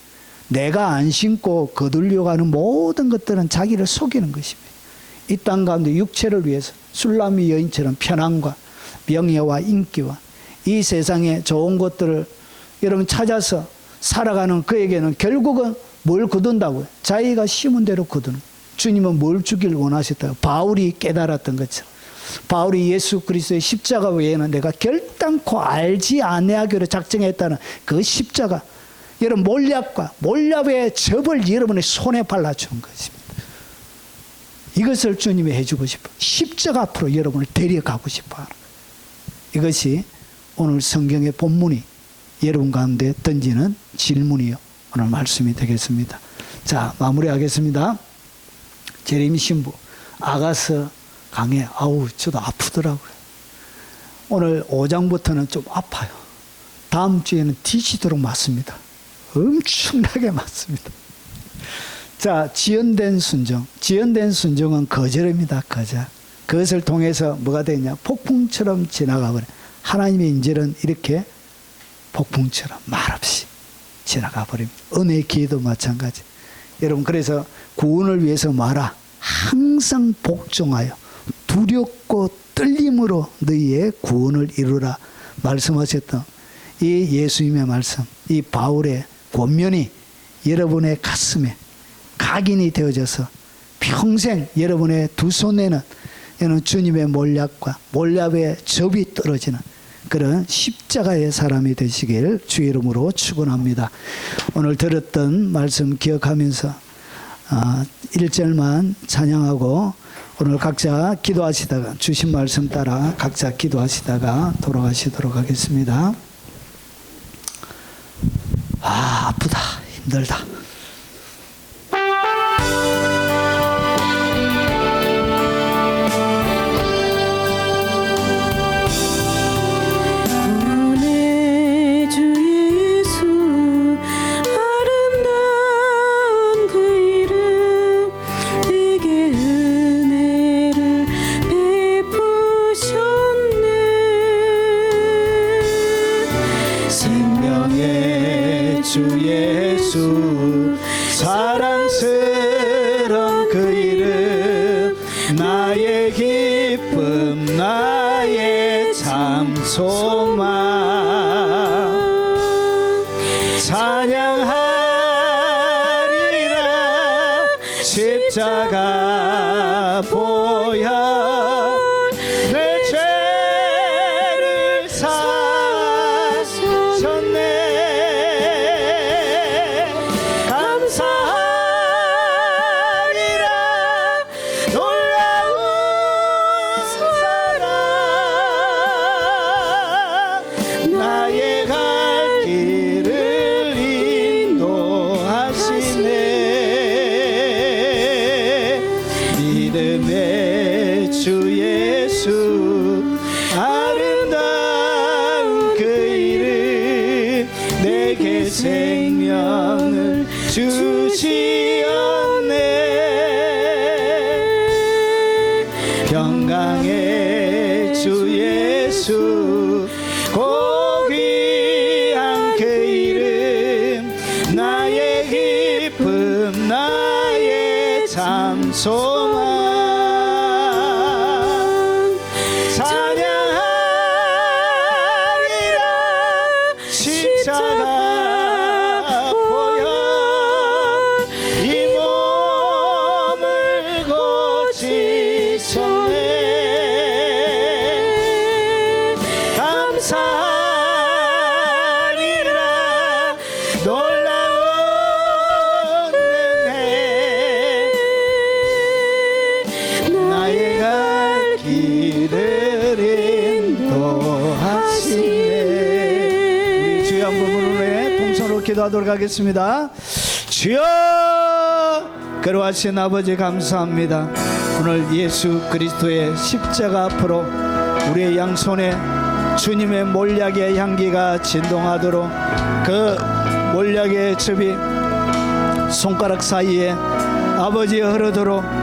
내가 안 심고 거두려고 하는 모든 것들은 자기를 속이는 것입니다. 이 땅 가운데 육체를 위해서 술람이 여인처럼 편안과 명예와 인기와 이 세상의 좋은 것들을 여러분 찾아서 살아가는 그에게는 결국은 뭘 거둔다고요? 자기가 심은 대로 거두는. 주님은 뭘 주길 원하셨다고? 바울이 깨달았던 것처럼. 바울이 예수 그리스도의 십자가 외에는 내가 결단코 알지 아니하기로 작정했다는 그 십자가, 여러분 몰약의 접을 여러분의 손에 발라준 것입니다. 이것을 주님이 해주고 싶어. 십자가 앞으로 여러분을 데려가고 싶어 하는 거예요. 이것이 오늘 성경의 본문이 여러분 가운데 던지는 질문이요, 오늘 말씀이 되겠습니다. 자, 마무리하겠습니다. 제레미 신부 아가서 강해. 아우, 저도 아프더라고요. 오늘 5장부터는 좀 아파요. 다음 주에는 뒤지도록 맞습니다. 엄청나게 맞습니다. 자, 지연된 순종. 지연된 순종은 거절입니다. 거절. 그것을 통해서 뭐가 되냐? 폭풍처럼 지나가 버려. 하나님의 인질은 이렇게 폭풍처럼 말없이 지나가 버립니다. 은혜의 기회도 마찬가지. 여러분, 그래서 구원을 위해서 말아. 항상 복종하여 두렵고 떨림으로 너희의 구원을 이루라 말씀하셨던 이 예수님의 말씀, 이 바울의 권면이 여러분의 가슴에 각인이 되어져서 평생 여러분의 두 손에는 주님의 몰약의 접이 떨어지는 그런 십자가의 사람이 되시길 주의 이름으로 축원합니다. 오늘 들었던 말씀 기억하면서 1절만 찬양하고 오늘 각자 기도하시다가 주신 말씀 따라 각자 기도하시다가 돌아가시도록 하겠습니다. 힘들다. 구원의 주 예수 아름다운 그 이름 내게 은혜를 베푸셨네. 생명의 주 예수 사랑스러운 그 이름 나의 기쁨 나의 참 소망 찬양하리라 십자가 보혈 내 죄를 사셨네 감사하리라 놀라운 사랑 나의 갈 길을 인도하시네 믿음의 주 예수 아름다운 그 이름 내게 생명을 주시었네 평강의 주 예수 고귀한 그 이름 나의 기쁨 나의 참 소망 찬양하리라 십자가 보혈 이 몸을 고치셨네 감사하리라 놀라운 은혜 나의 갈 길을 인도하시네 우리 주여 한 부분으로 동서로 기도하도록 하겠습니다. 주여 그러하신 아버지 감사합니다. 오늘 예수 그리스도의 십자가 앞으로 우리의 양손에 주님의 몰약의 향기가 진동하도록 그 몰약의 즙이 손가락 사이에 아버지 흐르도록